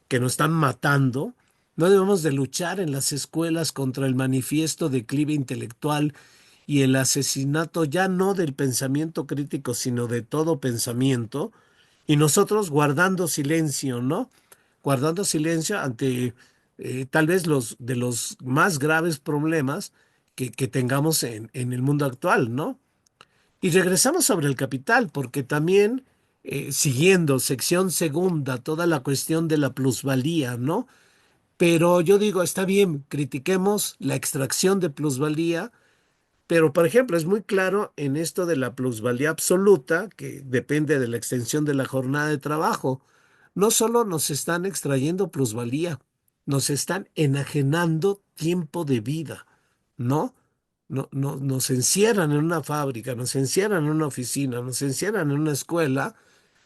que nos están matando. No debemos de luchar en las escuelas contra el manifiesto declive intelectual y el asesinato ya no del pensamiento crítico, sino de todo pensamiento, y nosotros guardando silencio, ¿no? Guardando silencio ante tal vez los de los más graves problemas que tengamos en el mundo actual, ¿no? Y regresamos sobre el capital, porque también, siguiendo sección segunda, toda la cuestión de la plusvalía, ¿no? Pero yo digo, está bien, critiquemos la extracción de plusvalía, pero, por ejemplo, es muy claro en esto de la plusvalía absoluta, que depende de la extensión de la jornada de trabajo. No solo nos están extrayendo plusvalía, nos están enajenando tiempo de vida, ¿no? Nos encierran en una fábrica, nos encierran en una oficina, nos encierran en una escuela,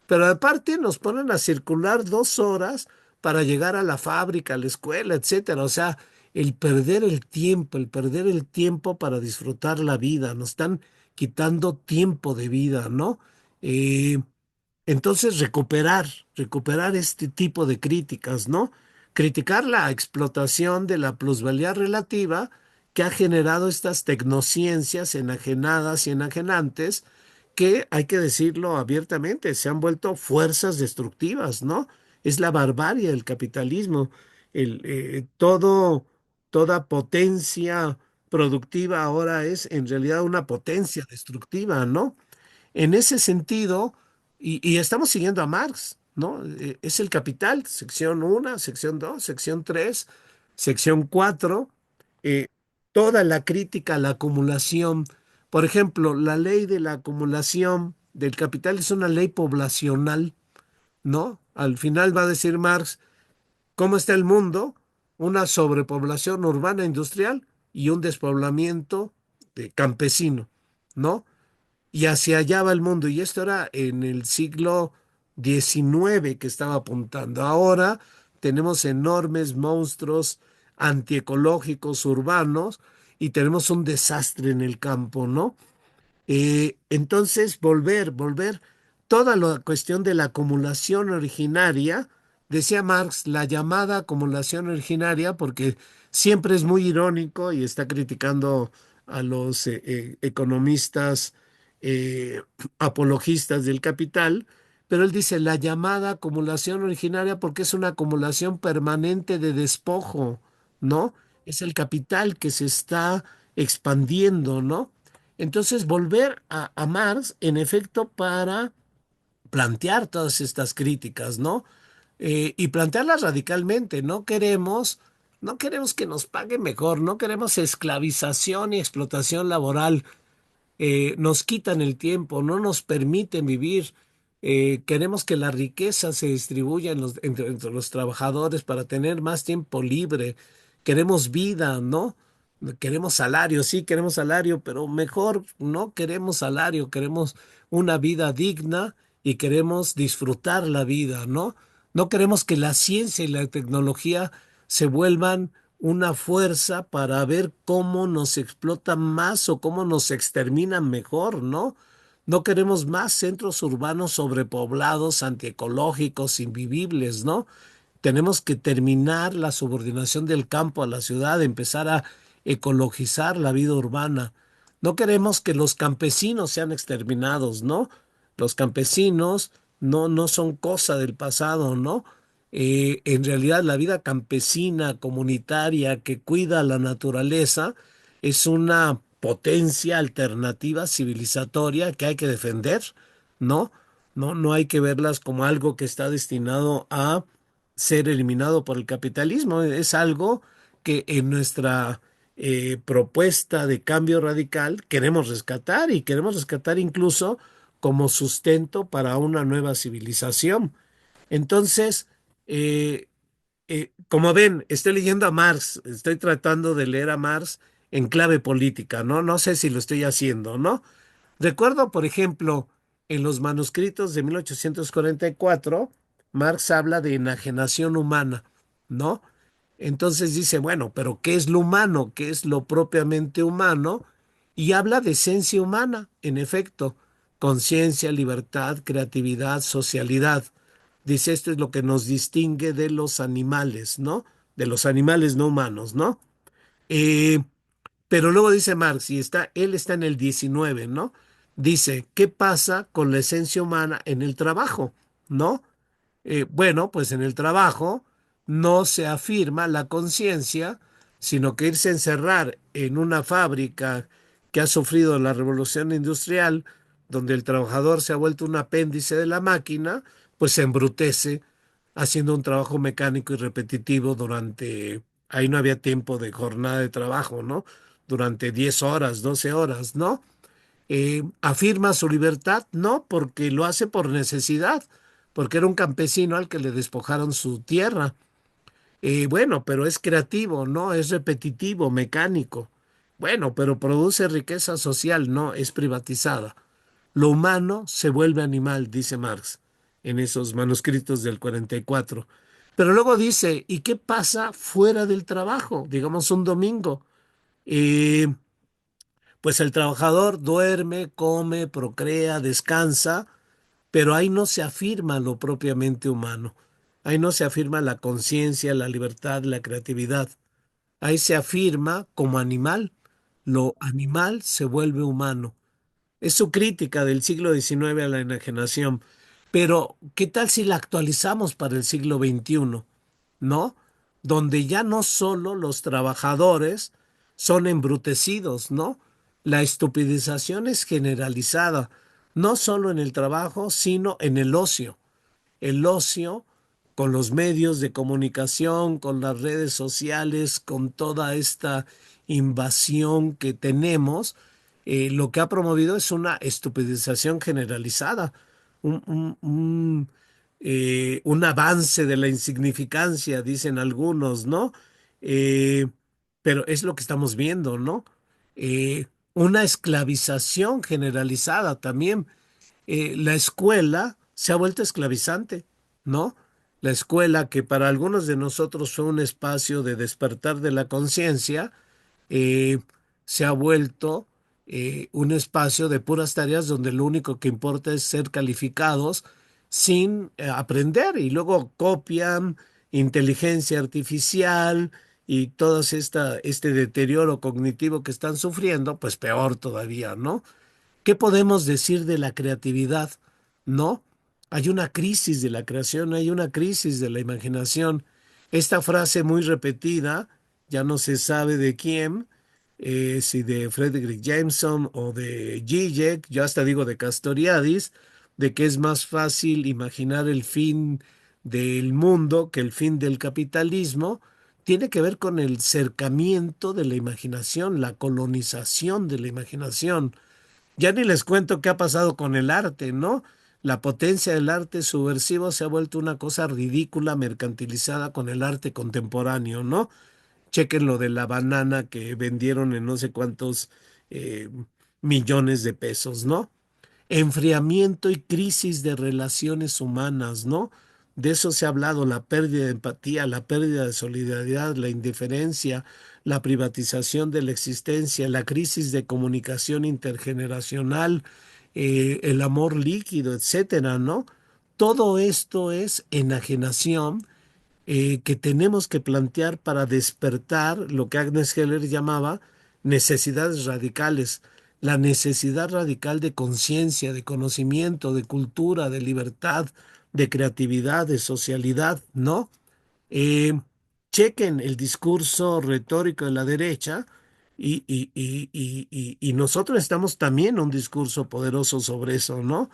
pero aparte nos ponen a circular 2 horas para llegar a la fábrica, a la escuela, etcétera. O sea, el perder el tiempo para disfrutar la vida, nos están quitando tiempo de vida, ¿no? Eh, entonces, recuperar este tipo de críticas, ¿no? Criticar la explotación de la plusvalía relativa que ha generado estas tecnociencias enajenadas y enajenantes que, hay que decirlo abiertamente, se han vuelto fuerzas destructivas, ¿no? Es la barbarie del capitalismo. Toda potencia productiva ahora es en realidad una potencia destructiva, ¿no? En ese sentido, y estamos siguiendo a Marx, ¿no? Es el Capital, sección 1, sección 2, sección 3, sección 4, eh, toda la crítica a la acumulación. Por ejemplo, la ley de la acumulación del capital es una ley poblacional, ¿no? Al final va a decir Marx, ¿cómo está el mundo? Una sobrepoblación urbana industrial y un despoblamiento campesino, ¿no? Y hacia allá va el mundo. Y esto era en el siglo XIX que estaba apuntando. Ahora tenemos enormes monstruos antiecológicos urbanos y tenemos un desastre en el campo, ¿no? Entonces, volver, toda la cuestión de la acumulación originaria, decía Marx, la llamada acumulación originaria, porque siempre es muy irónico y está criticando a los economistas eh, apologistas del capital, pero él dice la llamada acumulación originaria porque es una acumulación permanente de despojo, ¿no? Es el capital que se está expandiendo, ¿no? Entonces, volver a Marx, en efecto, para plantear todas estas críticas, ¿no? Y plantearlas radicalmente. No queremos que nos paguen mejor, no queremos esclavización y explotación laboral. nos quitan el tiempo, no nos permiten vivir. Queremos que la riqueza se distribuya entre los trabajadores para tener más tiempo libre. Queremos vida, ¿no? Queremos salario, sí, queremos salario, pero mejor no queremos salario, queremos una vida digna y queremos disfrutar la vida, ¿no? No queremos que la ciencia y la tecnología se vuelvan una fuerza para ver cómo nos explotan más o cómo nos exterminan mejor, ¿no? No queremos más centros urbanos sobrepoblados, antiecológicos, invivibles, ¿no? Tenemos que terminar la subordinación del campo a la ciudad, empezar a ecologizar la vida urbana. No queremos que los campesinos sean exterminados, ¿no? Los campesinos no son cosa del pasado, ¿no? En realidad la vida campesina, comunitaria, que cuida la naturaleza, es una potencia alternativa civilizatoria que hay que defender, ¿no? No hay que verlas como algo que está destinado a ser eliminado por el capitalismo. Es algo que en nuestra propuesta de cambio radical queremos rescatar y queremos rescatar incluso como sustento para una nueva civilización. Entonces, eh, como ven, estoy leyendo a Marx, estoy tratando de leer a Marx en clave política, ¿no? No sé si lo estoy haciendo, ¿no? Recuerdo, por ejemplo, en los manuscritos de 1844, Marx habla de enajenación humana, ¿no? Entonces dice, bueno, pero ¿qué es lo humano? ¿Qué es lo propiamente humano? Y habla de esencia humana, en efecto, conciencia, libertad, creatividad, socialidad. Dice, esto es lo que nos distingue de los animales, ¿no? De los animales no humanos, ¿no? Eh, pero luego dice Marx, y él está en el 19, ¿no? Dice, ¿qué pasa con la esencia humana en el trabajo? ¿No? Bueno, pues en el trabajo no se afirma la conciencia, sino que irse a encerrar en una fábrica que ha sufrido la revolución industrial, donde el trabajador se ha vuelto un apéndice de la máquina, pues se embrutece haciendo un trabajo mecánico y repetitivo durante, ahí no había tiempo de jornada de trabajo, ¿no? Durante 10 horas, 12 horas, ¿no? ¿Afirma su libertad? No, porque lo hace por necesidad, porque era un campesino al que le despojaron su tierra. Bueno, pero es creativo, no, es repetitivo, mecánico. Bueno, pero produce riqueza social, no, es privatizada. Lo humano se vuelve animal, dice Marx en esos manuscritos del 44. Pero luego dice, ¿y qué pasa fuera del trabajo? Digamos un domingo. Eh, pues el trabajador duerme, come, procrea, descansa, pero ahí no se afirma lo propiamente humano. Ahí no se afirma la conciencia, la libertad, la creatividad. Ahí se afirma como animal. Lo animal se vuelve humano. Es su crítica del siglo XIX a la enajenación. Pero, ¿qué tal si la actualizamos para el siglo XXI? ¿No? Donde ya no solo los trabajadores son embrutecidos, ¿no? La estupidización es generalizada, no solo en el trabajo, sino en el ocio. El ocio con los medios de comunicación, con las redes sociales, con toda esta invasión que tenemos, lo que ha promovido es una estupidización generalizada, un, un- un, un avance de la insignificancia, dicen algunos, ¿no? Eh, pero es lo que estamos viendo, ¿no? Una esclavización generalizada también. La escuela se ha vuelto esclavizante, ¿no? La escuela, que para algunos de nosotros fue un espacio de despertar de la conciencia, eh, se ha vuelto un espacio de puras tareas donde lo único que importa es ser calificados sin aprender y luego copian inteligencia artificial y todo este deterioro cognitivo que están sufriendo, pues peor todavía, ¿no? ¿Qué podemos decir de la creatividad? No, hay una crisis de la creación, hay una crisis de la imaginación. Esta frase muy repetida, ya no se sabe de quién, si de Frederick Jameson o de Zizek, yo hasta digo de Castoriadis, de que es más fácil imaginar el fin del mundo que el fin del capitalismo, tiene que ver con el cercamiento de la imaginación, la colonización de la imaginación. Ya ni les cuento qué ha pasado con el arte, ¿no? La potencia del arte subversivo se ha vuelto una cosa ridícula, mercantilizada con el arte contemporáneo, ¿no? Chequen lo de la banana que vendieron en no sé cuántos eh, millones de pesos, ¿no? Enfriamiento y crisis de relaciones humanas, ¿no? De eso se ha hablado, la pérdida de empatía, la pérdida de solidaridad, la indiferencia, la privatización de la existencia, la crisis de comunicación intergeneracional, el amor líquido, etcétera, ¿no? Todo esto es enajenación que tenemos que plantear para despertar lo que Agnes Heller llamaba necesidades radicales, la necesidad radical de conciencia, de conocimiento, de cultura, de libertad, de creatividad, de socialidad, ¿no? Eh, Chequen el discurso retórico de la derecha y nosotros estamos también en un discurso poderoso sobre eso, ¿no?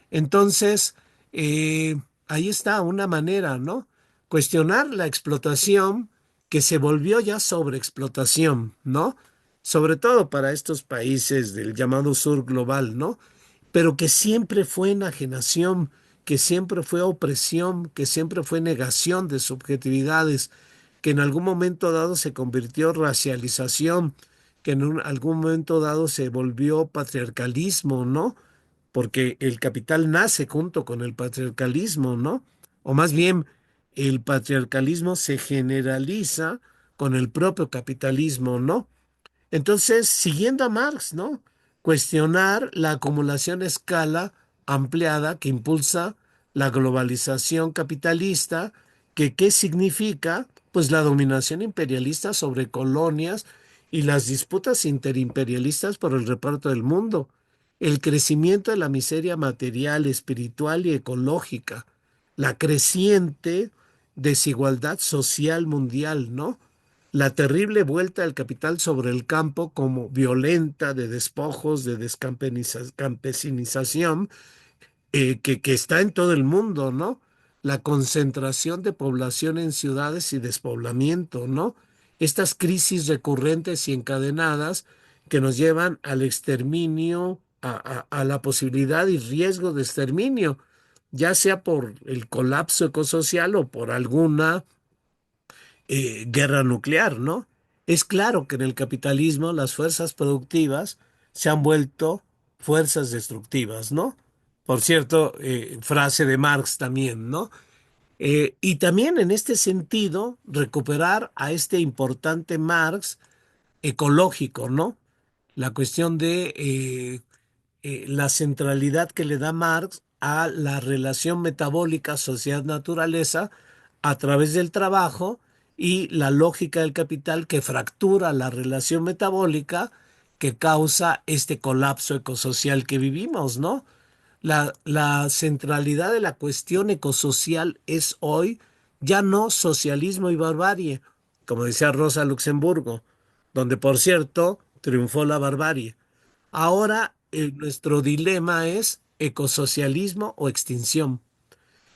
Entonces, ahí está una manera, ¿no? Cuestionar la explotación que se volvió ya sobreexplotación, ¿no? Sobre todo para estos países del llamado sur global, ¿no? Pero que siempre fue enajenación, que siempre fue opresión, que siempre fue negación de subjetividades, que en algún momento dado se convirtió racialización, que en algún momento dado se volvió patriarcalismo, ¿no? Porque el capital nace junto con el patriarcalismo, ¿no? O más bien, el patriarcalismo se generaliza con el propio capitalismo, ¿no? Entonces, siguiendo a Marx, ¿no? Cuestionar la acumulación a escala ampliada que impulsa la globalización capitalista, que qué significa, pues la dominación imperialista sobre colonias y las disputas interimperialistas por el reparto del mundo, el crecimiento de la miseria material, espiritual y ecológica, la creciente desigualdad social mundial, ¿no? La terrible vuelta del capital sobre el campo como violenta de despojos, de descampesinización, que está en todo el mundo, ¿no? La concentración de población en ciudades y despoblamiento, ¿no? Estas crisis recurrentes y encadenadas que nos llevan al exterminio, a la posibilidad y riesgo de exterminio, ya sea por el colapso ecosocial o por alguna guerra nuclear, ¿no? Es claro que en el capitalismo las fuerzas productivas se han vuelto fuerzas destructivas, ¿no? Por cierto, frase de Marx también, ¿no? Y también en este sentido, recuperar a este importante Marx ecológico, ¿no? La cuestión de la centralidad que le da Marx a la relación metabólica sociedad-naturaleza a través del trabajo y la lógica del capital que fractura la relación metabólica que causa este colapso ecosocial que vivimos, ¿no? La centralidad de la cuestión ecosocial es hoy ya no socialismo y barbarie, como decía Rosa Luxemburgo, donde por cierto triunfó la barbarie. Ahora nuestro dilema es ecosocialismo o extinción.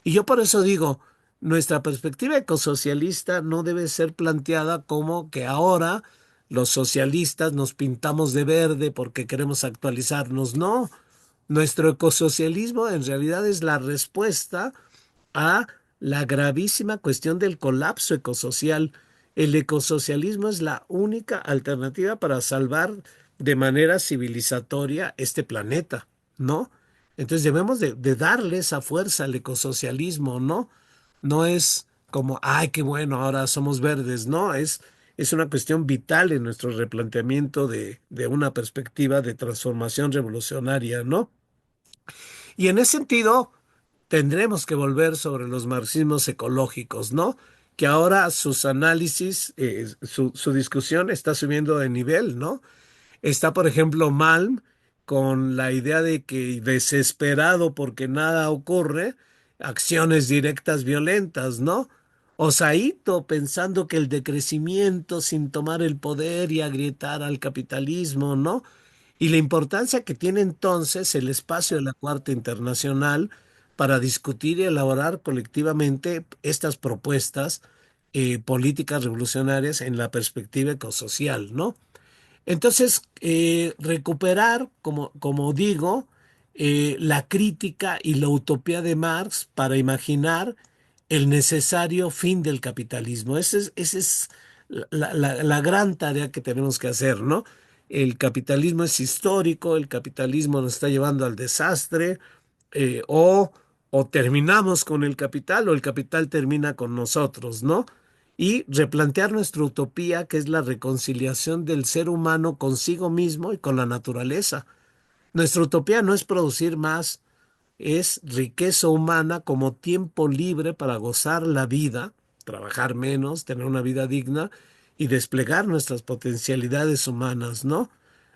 Y yo por eso digo, nuestra perspectiva ecosocialista no debe ser planteada como que ahora los socialistas nos pintamos de verde porque queremos actualizarnos. No, nuestro ecosocialismo en realidad es la respuesta a la gravísima cuestión del colapso ecosocial. El ecosocialismo es la única alternativa para salvar de manera civilizatoria este planeta, ¿no? Entonces debemos de darle esa fuerza al ecosocialismo, ¿no? No es como, ay, qué bueno, ahora somos verdes, no, es una cuestión vital en nuestro replanteamiento de una perspectiva de transformación revolucionaria, ¿no? Y en ese sentido, tendremos que volver sobre los marxismos ecológicos, ¿no? Que ahora sus análisis, su discusión está subiendo de nivel, ¿no? Está, por ejemplo, Malm con la idea de que desesperado porque nada ocurre, acciones directas violentas, ¿no? O Saito pensando que el decrecimiento sin tomar el poder y agrietar al capitalismo, ¿no? Y la importancia que tiene entonces el espacio de la Cuarta Internacional para discutir y elaborar colectivamente estas propuestas políticas revolucionarias en la perspectiva ecosocial, ¿no? Entonces, recuperar, como digo, la crítica y la utopía de Marx para imaginar el necesario fin del capitalismo. Esa es la gran tarea que tenemos que hacer, ¿no? El capitalismo es histórico, el capitalismo nos está llevando al desastre, eh, o, o terminamos con el capital o el capital termina con nosotros, ¿no? Y replantear nuestra utopía, que es la reconciliación del ser humano consigo mismo y con la naturaleza. Nuestra utopía no es producir más, es riqueza humana como tiempo libre para gozar la vida, trabajar menos, tener una vida digna y desplegar nuestras potencialidades humanas, ¿no?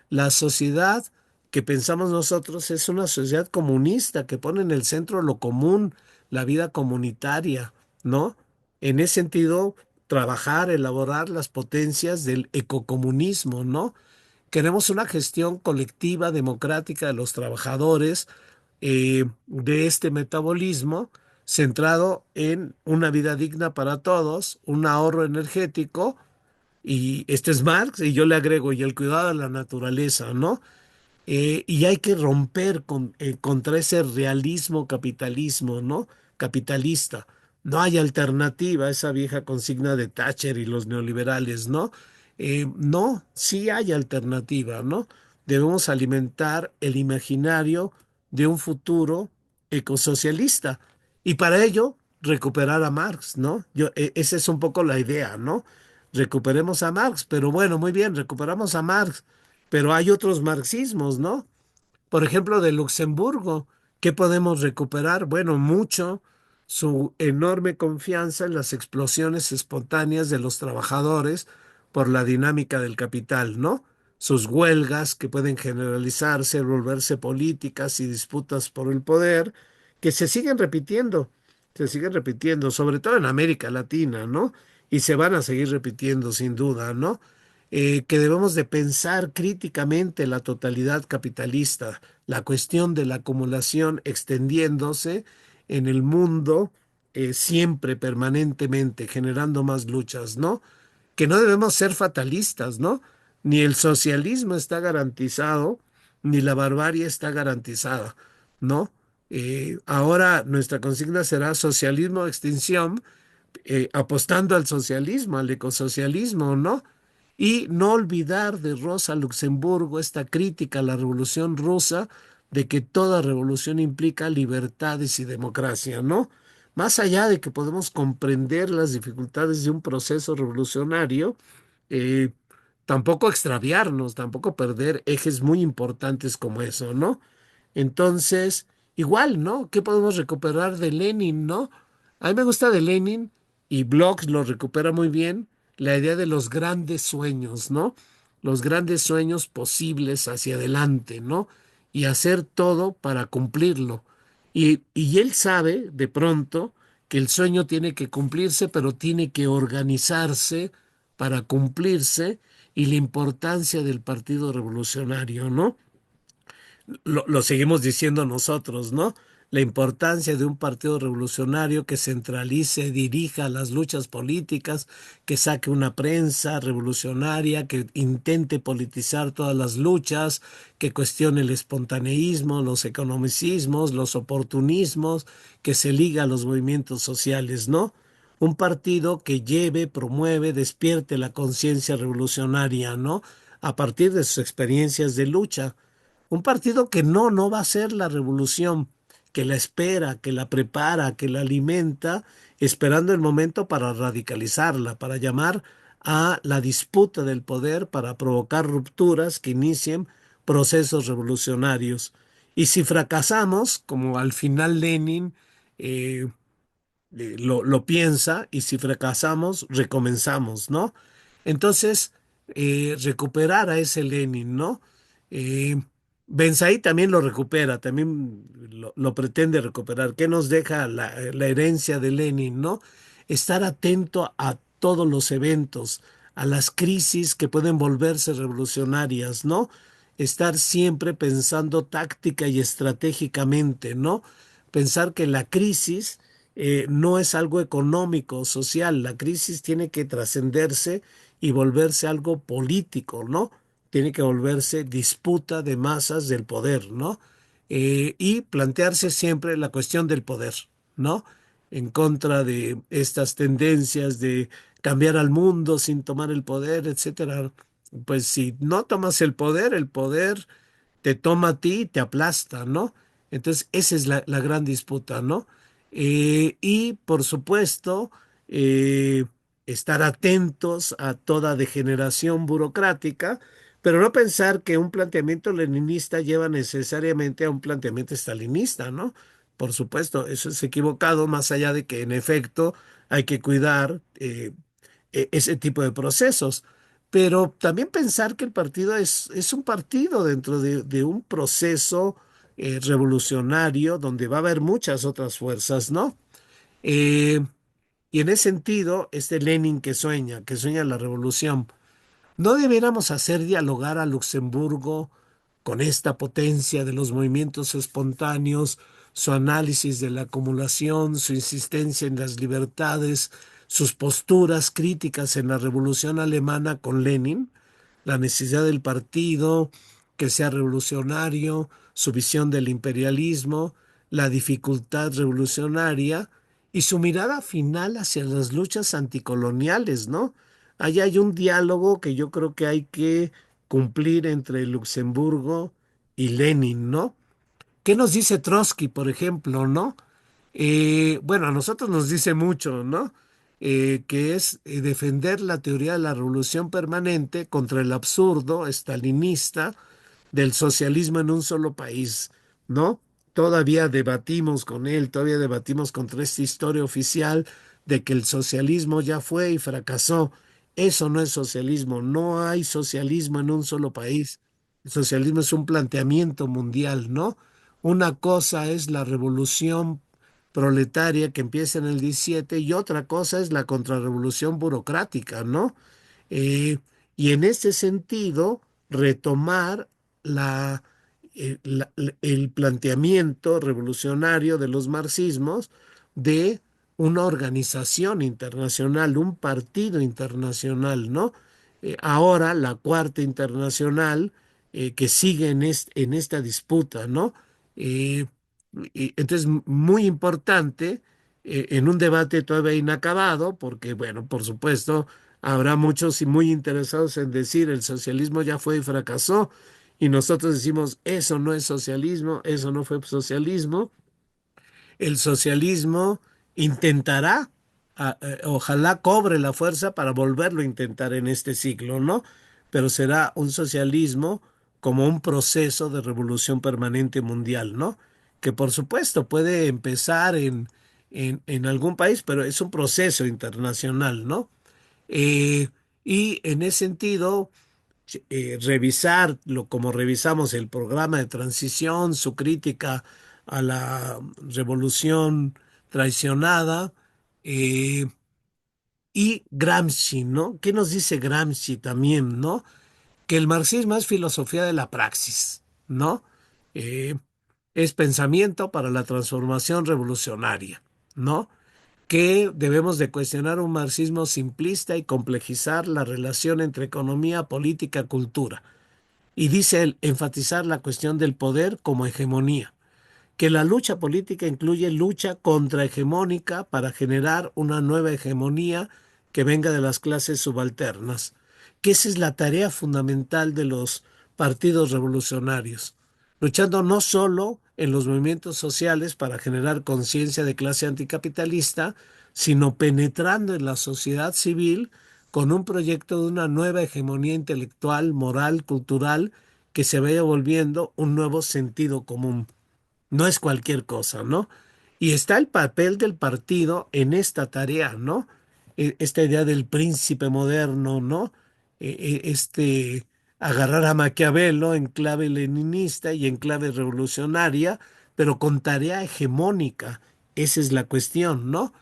La sociedad que pensamos nosotros es una sociedad comunista que pone en el centro lo común, la vida comunitaria, ¿no? En ese sentido, trabajar, elaborar las potencias del ecocomunismo, ¿no? Queremos una gestión colectiva, democrática de los trabajadores, de este metabolismo centrado en una vida digna para todos, un ahorro energético, y este es Marx, y yo le agrego, y el cuidado de la naturaleza, ¿no? Y hay que romper contra ese realismo capitalismo, ¿no? Capitalista. No hay alternativa a esa vieja consigna de Thatcher y los neoliberales, ¿no? No, sí hay alternativa, ¿no? Debemos alimentar el imaginario de un futuro ecosocialista y para ello recuperar a Marx, ¿no? Esa es un poco la idea, ¿no? Recuperemos a Marx, pero bueno, muy bien, recuperamos a Marx, pero hay otros marxismos, ¿no? Por ejemplo, de Luxemburgo, ¿qué podemos recuperar? Bueno, mucho su enorme confianza en las explosiones espontáneas de los trabajadores por la dinámica del capital, ¿no? Sus huelgas que pueden generalizarse, volverse políticas y disputas por el poder, que se siguen repitiendo, sobre todo en América Latina, ¿no? Y se van a seguir repitiendo sin duda, ¿no? Que debemos de pensar críticamente la totalidad capitalista, la cuestión de la acumulación extendiéndose en el mundo, siempre, permanentemente, generando más luchas, ¿no? Que no debemos ser fatalistas, ¿no? Ni el socialismo está garantizado, ni la barbarie está garantizada, ¿no? Ahora nuestra consigna será socialismo de extinción, apostando al socialismo, al ecosocialismo, ¿no? Y no olvidar de Rosa Luxemburgo esta crítica a la Revolución Rusa de que toda revolución implica libertades y democracia, ¿no? Más allá de que podemos comprender las dificultades de un proceso revolucionario, eh, tampoco extraviarnos, tampoco perder ejes muy importantes como eso, ¿no? Entonces, igual, ¿no? ¿Qué podemos recuperar de Lenin, ¿no? A mí me gusta de Lenin y Bloch lo recupera muy bien, la idea de los grandes sueños, ¿no? Los grandes sueños posibles hacia adelante, ¿no? Y hacer todo para cumplirlo. Y él sabe, de pronto, que el sueño tiene que cumplirse, pero tiene que organizarse para cumplirse y la importancia del Partido Revolucionario, ¿no? Lo seguimos diciendo nosotros, ¿no? La importancia de un partido revolucionario que centralice, dirija las luchas políticas, que saque una prensa revolucionaria, que intente politizar todas las luchas, que cuestione el espontaneísmo, los economicismos, los oportunismos, que se liga a los movimientos sociales, ¿no? Un partido que lleve, promueve, despierte la conciencia revolucionaria, ¿no? A partir de sus experiencias de lucha. Un partido que no va a ser la revolución, que la espera, que la prepara, que la alimenta, esperando el momento para radicalizarla, para llamar a la disputa del poder, para provocar rupturas que inicien procesos revolucionarios. Y si fracasamos, como al final Lenin eh, lo piensa, y si fracasamos, recomenzamos, ¿no? Entonces, recuperar a ese Lenin, ¿no? Eh, Benzai también lo recupera, también lo pretende recuperar. ¿Qué nos deja la herencia de Lenin, ¿no? Estar atento a todos los eventos, a las crisis que pueden volverse revolucionarias, ¿no? Estar siempre pensando táctica y estratégicamente, ¿no? Pensar que la crisis no es algo económico, social, la crisis tiene que trascenderse y volverse algo político, ¿no? tiene que volverse disputa de masas del poder, ¿no? Y plantearse siempre la cuestión del poder, ¿no? En contra de estas tendencias de cambiar al mundo sin tomar el poder, etcétera. Pues si no tomas el poder te toma a ti y te aplasta, ¿no? Entonces, esa es la gran disputa, ¿no? Y por supuesto, eh, estar atentos a toda degeneración burocrática, pero no pensar que un planteamiento leninista lleva necesariamente a un planteamiento estalinista, ¿no? Por supuesto, eso es equivocado, más allá de que en efecto hay que cuidar ese tipo de procesos. Pero también pensar que el partido es un partido dentro de un proceso revolucionario donde va a haber muchas otras fuerzas, ¿no? Eh, y en ese sentido, este Lenin que sueña la revolución, ¿no debiéramos hacer dialogar a Luxemburgo con esta potencia de los movimientos espontáneos, su análisis de la acumulación, su insistencia en las libertades, sus posturas críticas en la Revolución Alemana con Lenin, la necesidad del partido que sea revolucionario, su visión del imperialismo, la dificultad revolucionaria y su mirada final hacia las luchas anticoloniales, ¿no? Ahí hay un diálogo que yo creo que hay que cumplir entre Luxemburgo y Lenin, ¿no? ¿Qué nos dice Trotsky, por ejemplo, no? Bueno, a nosotros nos dice mucho, ¿no? Que es defender la teoría de la revolución permanente contra el absurdo estalinista del socialismo en un solo país, ¿no? Todavía debatimos con él, todavía debatimos contra esta historia oficial de que el socialismo ya fue y fracasó. Eso no es socialismo, no hay socialismo en un solo país. El socialismo es un planteamiento mundial, ¿no? Una cosa es la revolución proletaria que empieza en el 17 y otra cosa es la contrarrevolución burocrática, ¿no? Eh, y en ese sentido, retomar la, el planteamiento revolucionario de los marxismos de una organización internacional, un partido internacional, ¿no? Ahora la Cuarta Internacional que sigue en esta disputa, ¿no? Eh, y entonces, muy importante en un debate todavía inacabado, porque, bueno, por supuesto, habrá muchos y muy interesados en decir el socialismo ya fue y fracasó, y nosotros decimos eso no es socialismo, eso no fue socialismo. El socialismo intentará, ojalá cobre la fuerza para volverlo a intentar en este siglo, ¿no? Pero será un socialismo como un proceso de revolución permanente mundial, ¿no? Que por supuesto puede empezar en algún país, pero es un proceso internacional, ¿no? Eh, y en ese sentido, revisar como revisamos el programa de transición, su crítica a la revolución traicionada, eh, y Gramsci, ¿no? ¿Qué nos dice Gramsci también, ¿no? Que el marxismo es filosofía de la praxis, ¿no? Eh, es pensamiento para la transformación revolucionaria, ¿no? Que debemos de cuestionar un marxismo simplista y complejizar la relación entre economía, política, cultura. Y dice él, enfatizar la cuestión del poder como hegemonía, que la lucha política incluye lucha contrahegemónica para generar una nueva hegemonía que venga de las clases subalternas, que esa es la tarea fundamental de los partidos revolucionarios, luchando no solo en los movimientos sociales para generar conciencia de clase anticapitalista, sino penetrando en la sociedad civil con un proyecto de una nueva hegemonía intelectual, moral, cultural, que se vaya volviendo un nuevo sentido común. No es cualquier cosa, ¿no? Y está el papel del partido en esta tarea, ¿no? Esta idea del príncipe moderno, ¿no? Agarrar a Maquiavelo en clave leninista y en clave revolucionaria, pero con tarea hegemónica. Esa es la cuestión, ¿no?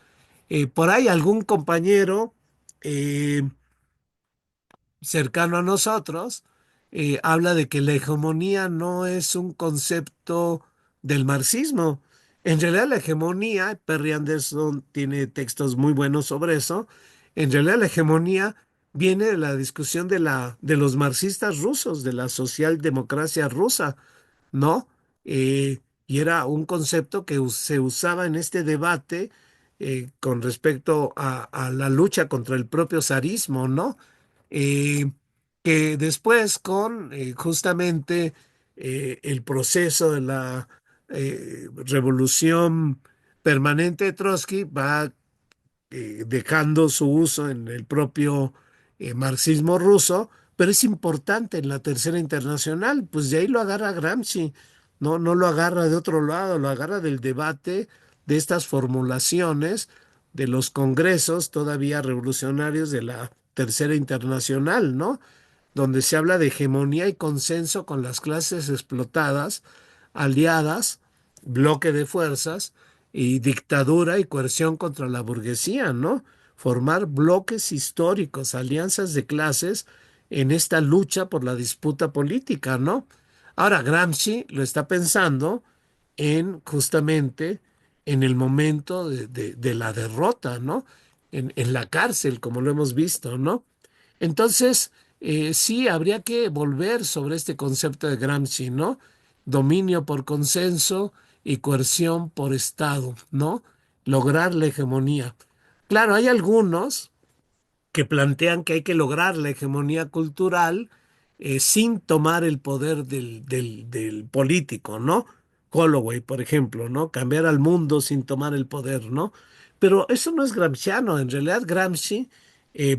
Por ahí algún compañero eh, cercano a nosotros, habla de que la hegemonía no es un concepto del marxismo. En realidad la hegemonía, Perry Anderson tiene textos muy buenos sobre eso, en realidad la hegemonía viene de la discusión de los marxistas rusos, de la socialdemocracia rusa, ¿no? Y era un concepto que se usaba en este debate con respecto a la lucha contra el propio zarismo, ¿no? Eh, que después con justamente el proceso de la revolución permanente de Trotsky va dejando su uso en el propio marxismo ruso, pero es importante en la Tercera Internacional, pues de ahí lo agarra Gramsci, no, no lo agarra de otro lado, lo agarra del debate de estas formulaciones de los congresos todavía revolucionarios de la Tercera Internacional, ¿no? Donde se habla de hegemonía y consenso con las clases explotadas, aliadas, bloque de fuerzas y dictadura y coerción contra la burguesía, ¿no? Formar bloques históricos, alianzas de clases en esta lucha por la disputa política, ¿no? Ahora, Gramsci lo está pensando en justamente en el momento de la derrota, ¿no? En la cárcel, como lo hemos visto, ¿no? Entonces, sí, habría que volver sobre este concepto de Gramsci, ¿no? Dominio por consenso y coerción por Estado, ¿no? Lograr la hegemonía. Claro, hay algunos que plantean que hay que lograr la hegemonía cultural sin tomar el poder del político, ¿no? Holloway, por ejemplo, ¿no? Cambiar al mundo sin tomar el poder, ¿no? Pero eso no es gramsciano. En realidad, Gramsci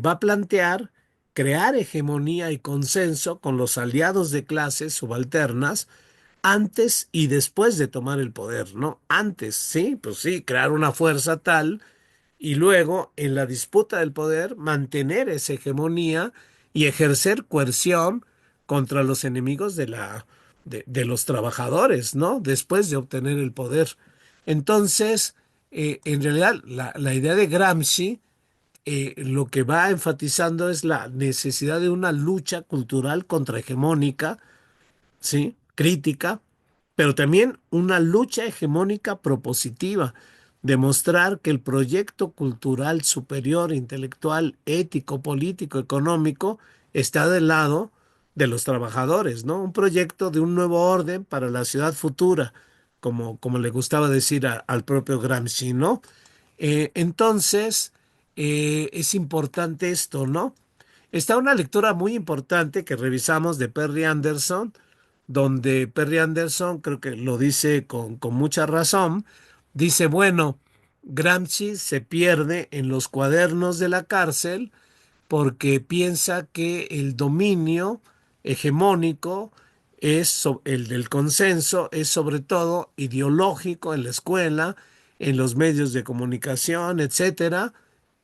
va a plantear crear hegemonía y consenso con los aliados de clases subalternas antes y después de tomar el poder, ¿no? Antes, sí, pues sí, crear una fuerza tal y luego en la disputa del poder mantener esa hegemonía y ejercer coerción contra los enemigos de los trabajadores, ¿no? Después de obtener el poder. Entonces, en realidad, la idea de Gramsci lo que va enfatizando es la necesidad de una lucha cultural contrahegemónica, ¿sí? Crítica, pero también una lucha hegemónica propositiva, demostrar que el proyecto cultural superior, intelectual, ético, político, económico, está del lado de los trabajadores, ¿no? Un proyecto de un nuevo orden para la ciudad futura, como le gustaba decir al propio Gramsci, ¿no? Entonces, es importante esto, ¿no? Está una lectura muy importante que revisamos de Perry Anderson, donde Perry Anderson, creo que lo dice con mucha razón, dice, bueno, Gramsci se pierde en los cuadernos de la cárcel porque piensa que el dominio hegemónico el del consenso, es sobre todo ideológico en la escuela, en los medios de comunicación, etcétera.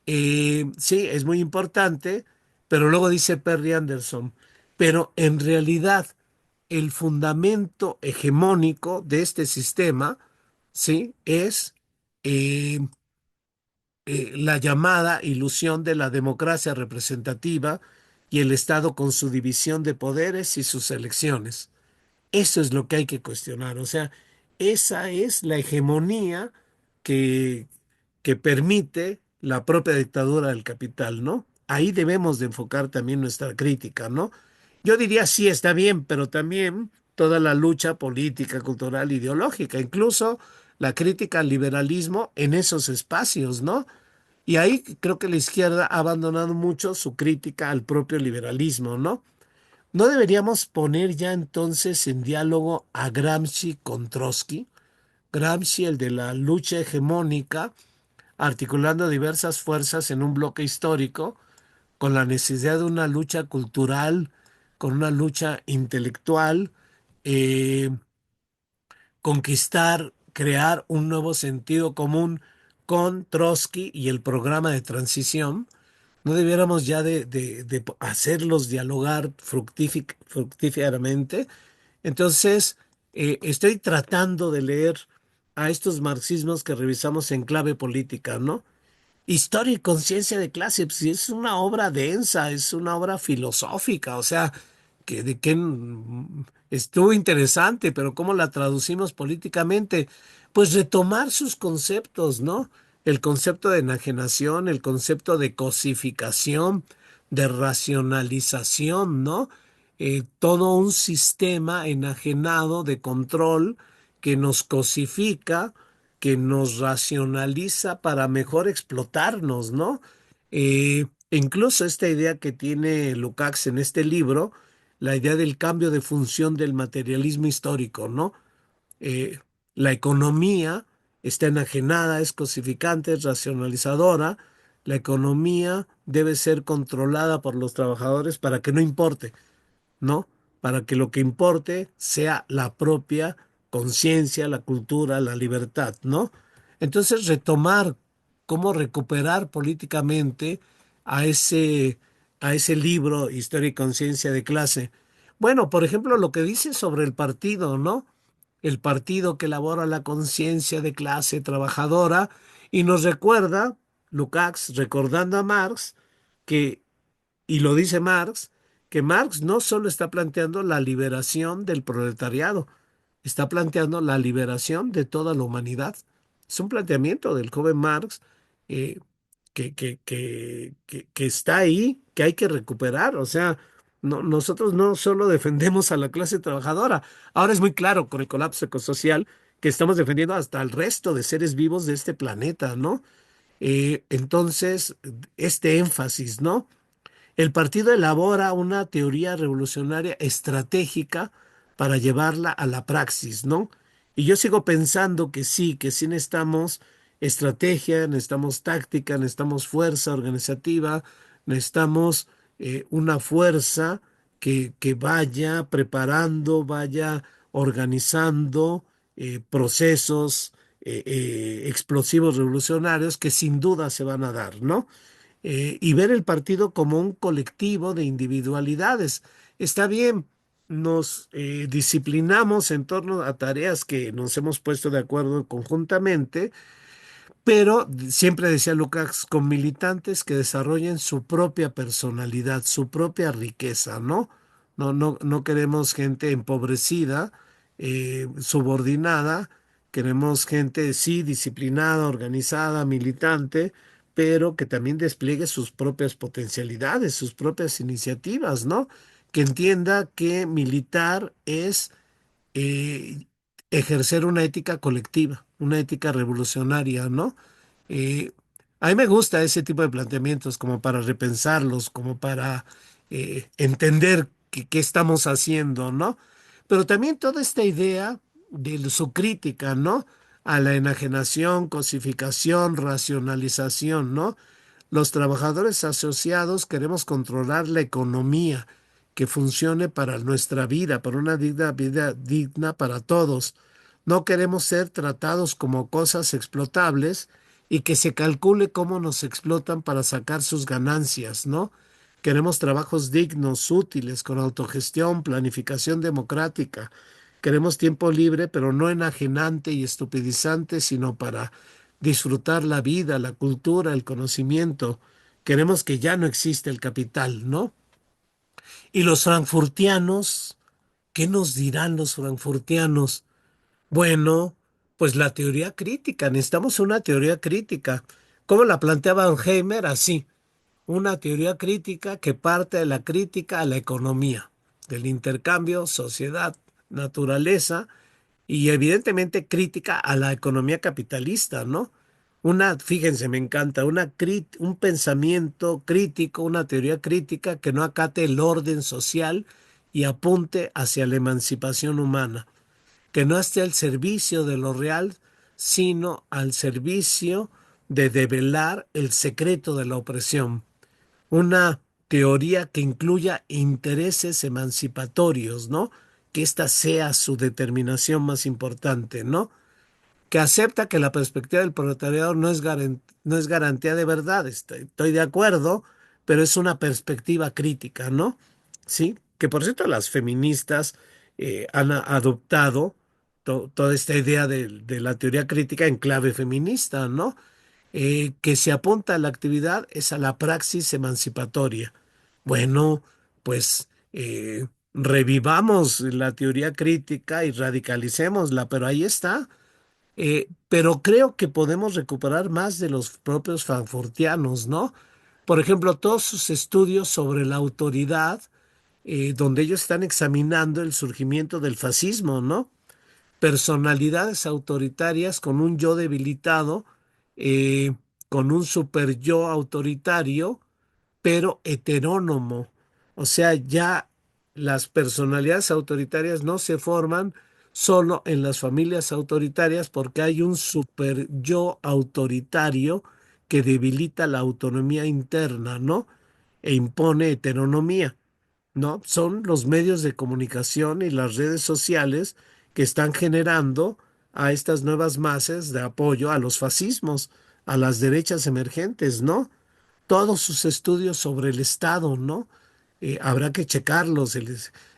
Sí, es muy importante, pero luego dice Perry Anderson, pero en realidad el fundamento hegemónico de este sistema, sí, es eh, la llamada ilusión de la democracia representativa y el Estado con su división de poderes y sus elecciones. Eso es lo que hay que cuestionar. O sea, esa es la hegemonía que, que permite la propia dictadura del capital, ¿no? Ahí debemos de enfocar también nuestra crítica, ¿no? Yo diría sí, está bien, pero también toda la lucha política, cultural, ideológica, incluso la crítica al liberalismo en esos espacios, ¿no? Y ahí creo que la izquierda ha abandonado mucho su crítica al propio liberalismo, ¿no? ¿No deberíamos poner ya entonces en diálogo a Gramsci con Trotsky? Gramsci, el de la lucha hegemónica, articulando diversas fuerzas en un bloque histórico, con la necesidad de una lucha cultural, con una lucha intelectual, eh, conquistar, crear un nuevo sentido común con Trotsky y el programa de transición. ¿No debiéramos ya de hacerlos dialogar fructíferamente? Entonces, estoy tratando de leer a estos marxismos que revisamos en clave política, ¿no? Historia y conciencia de clase, pues, sí, es una obra densa, es una obra filosófica, o sea, estuvo interesante, pero ¿cómo la traducimos políticamente? Pues retomar sus conceptos, ¿no? El concepto de enajenación, el concepto de cosificación, de racionalización, ¿no? Todo un sistema enajenado de control que nos cosifica, que nos racionaliza para mejor explotarnos, ¿no? Incluso esta idea que tiene Lukács en este libro, la idea del cambio de función del materialismo histórico, ¿no? eh, la economía está enajenada, es cosificante, es racionalizadora. La economía debe ser controlada por los trabajadores para que no importe, ¿no? Para que lo que importe sea la propia conciencia, la cultura, la libertad, ¿no? Entonces, retomar cómo recuperar políticamente a a ese libro Historia y Conciencia de Clase. Bueno, por ejemplo, lo que dice sobre el partido, ¿no? El partido que elabora la conciencia de clase trabajadora y nos recuerda, Lukács, recordando a Marx, que y lo dice Marx, que Marx no solo está planteando la liberación del proletariado, está planteando la liberación de toda la humanidad. Es un planteamiento del joven Marx eh, que está ahí, que hay que recuperar. O sea, nosotros no solo defendemos a la clase trabajadora, ahora es muy claro con el colapso ecosocial que estamos defendiendo hasta el resto de seres vivos de este planeta, ¿no? Entonces, este énfasis, ¿no? El partido elabora una teoría revolucionaria estratégica para llevarla a la praxis, ¿no? Y yo sigo pensando que sí necesitamos estrategia, necesitamos táctica, necesitamos fuerza organizativa, necesitamos una fuerza que vaya preparando, vaya organizando procesos explosivos revolucionarios que sin duda se van a dar, ¿no? Y ver el partido como un colectivo de individualidades. Está bien, nos disciplinamos en torno a tareas que nos hemos puesto de acuerdo conjuntamente, pero siempre decía Lucas, con militantes que desarrollen su propia personalidad, su propia riqueza, ¿no? No queremos gente empobrecida, subordinada, queremos gente, sí, disciplinada, organizada, militante, pero que también despliegue sus propias potencialidades, sus propias iniciativas, ¿no? Que entienda que militar es eh, ejercer una ética colectiva, una ética revolucionaria, ¿no? Eh, a mí me gusta ese tipo de planteamientos como para repensarlos, como para entender qué estamos haciendo, ¿no? Pero también toda esta idea de su crítica, ¿no? A la enajenación, cosificación, racionalización, ¿no? Los trabajadores asociados queremos controlar la economía que funcione para nuestra vida, para una vida digna para todos. No queremos ser tratados como cosas explotables y que se calcule cómo nos explotan para sacar sus ganancias, ¿no? Queremos trabajos dignos, útiles, con autogestión, planificación democrática. Queremos tiempo libre, pero no enajenante y estupidizante, sino para disfrutar la vida, la cultura, el conocimiento. Queremos que ya no existe el capital, ¿no? Y los frankfurtianos, ¿qué nos dirán los frankfurtianos? Bueno, pues la teoría crítica, necesitamos una teoría crítica. ¿Cómo la planteaba Horkheimer? Así, una teoría crítica que parte de la crítica a la economía, del intercambio, sociedad, naturaleza y evidentemente crítica a la economía capitalista, ¿no? Fíjense, me encanta, un pensamiento crítico, una teoría crítica que no acate el orden social y apunte hacia la emancipación humana, que no esté al servicio de lo real, sino al servicio de develar el secreto de la opresión. Una teoría que incluya intereses emancipatorios, ¿no? Que esta sea su determinación más importante, ¿no? Que acepta que la perspectiva del proletariado no es garantía de verdad. Estoy de acuerdo, pero es una perspectiva crítica, ¿no? Sí, que por cierto las feministas han adoptado toda esta idea de la teoría crítica en clave feminista, ¿no? Que se apunta a la actividad es a la praxis emancipatoria. Bueno, pues revivamos la teoría crítica y radicalicémosla, pero ahí está. Pero creo que podemos recuperar más de los propios frankfurtianos, ¿no? Por ejemplo, todos sus estudios sobre la autoridad, donde ellos están examinando el surgimiento del fascismo, ¿no? Personalidades autoritarias con un yo debilitado, eh, con un super yo autoritario, pero heterónomo. O sea, ya las personalidades autoritarias no se forman solo en las familias autoritarias porque hay un super yo autoritario que debilita la autonomía interna, ¿no? E impone heteronomía. ¿No? Son los medios de comunicación y las redes sociales que están generando a estas nuevas masas de apoyo a los fascismos, a las derechas emergentes, ¿no? Todos sus estudios sobre el Estado, ¿no? Habrá que checarlos,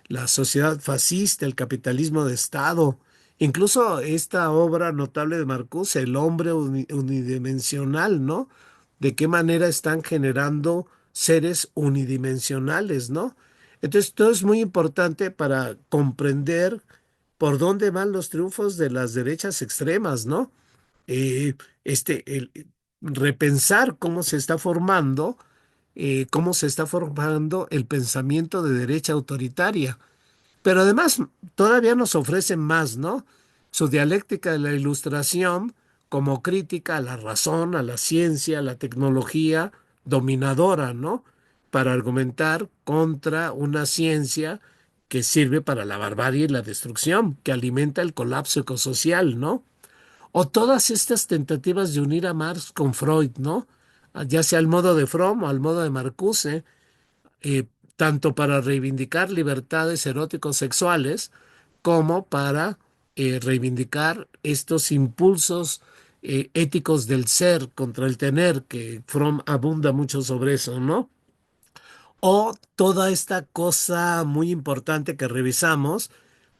la sociedad fascista, el capitalismo de Estado, incluso esta obra notable de Marcuse, El hombre unidimensional, ¿no? De qué manera están generando seres unidimensionales, ¿no? Entonces, todo es muy importante para comprender por dónde van los triunfos de las derechas extremas, ¿no? eh, repensar cómo se está formando el pensamiento de derecha autoritaria. Pero además, todavía nos ofrecen más, ¿no? Su dialéctica de la ilustración como crítica a la razón, a la ciencia, a la tecnología dominadora, ¿no? Para argumentar contra una ciencia que sirve para la barbarie y la destrucción, que alimenta el colapso ecosocial, ¿no? O todas estas tentativas de unir a Marx con Freud, ¿no? Ya sea al modo de Fromm o al modo de Marcuse, tanto para reivindicar libertades eróticos sexuales como para reivindicar estos impulsos éticos del ser contra el tener, que Fromm abunda mucho sobre eso, ¿no? O toda esta cosa muy importante que revisamos,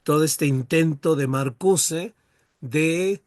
todo este intento de Marcuse de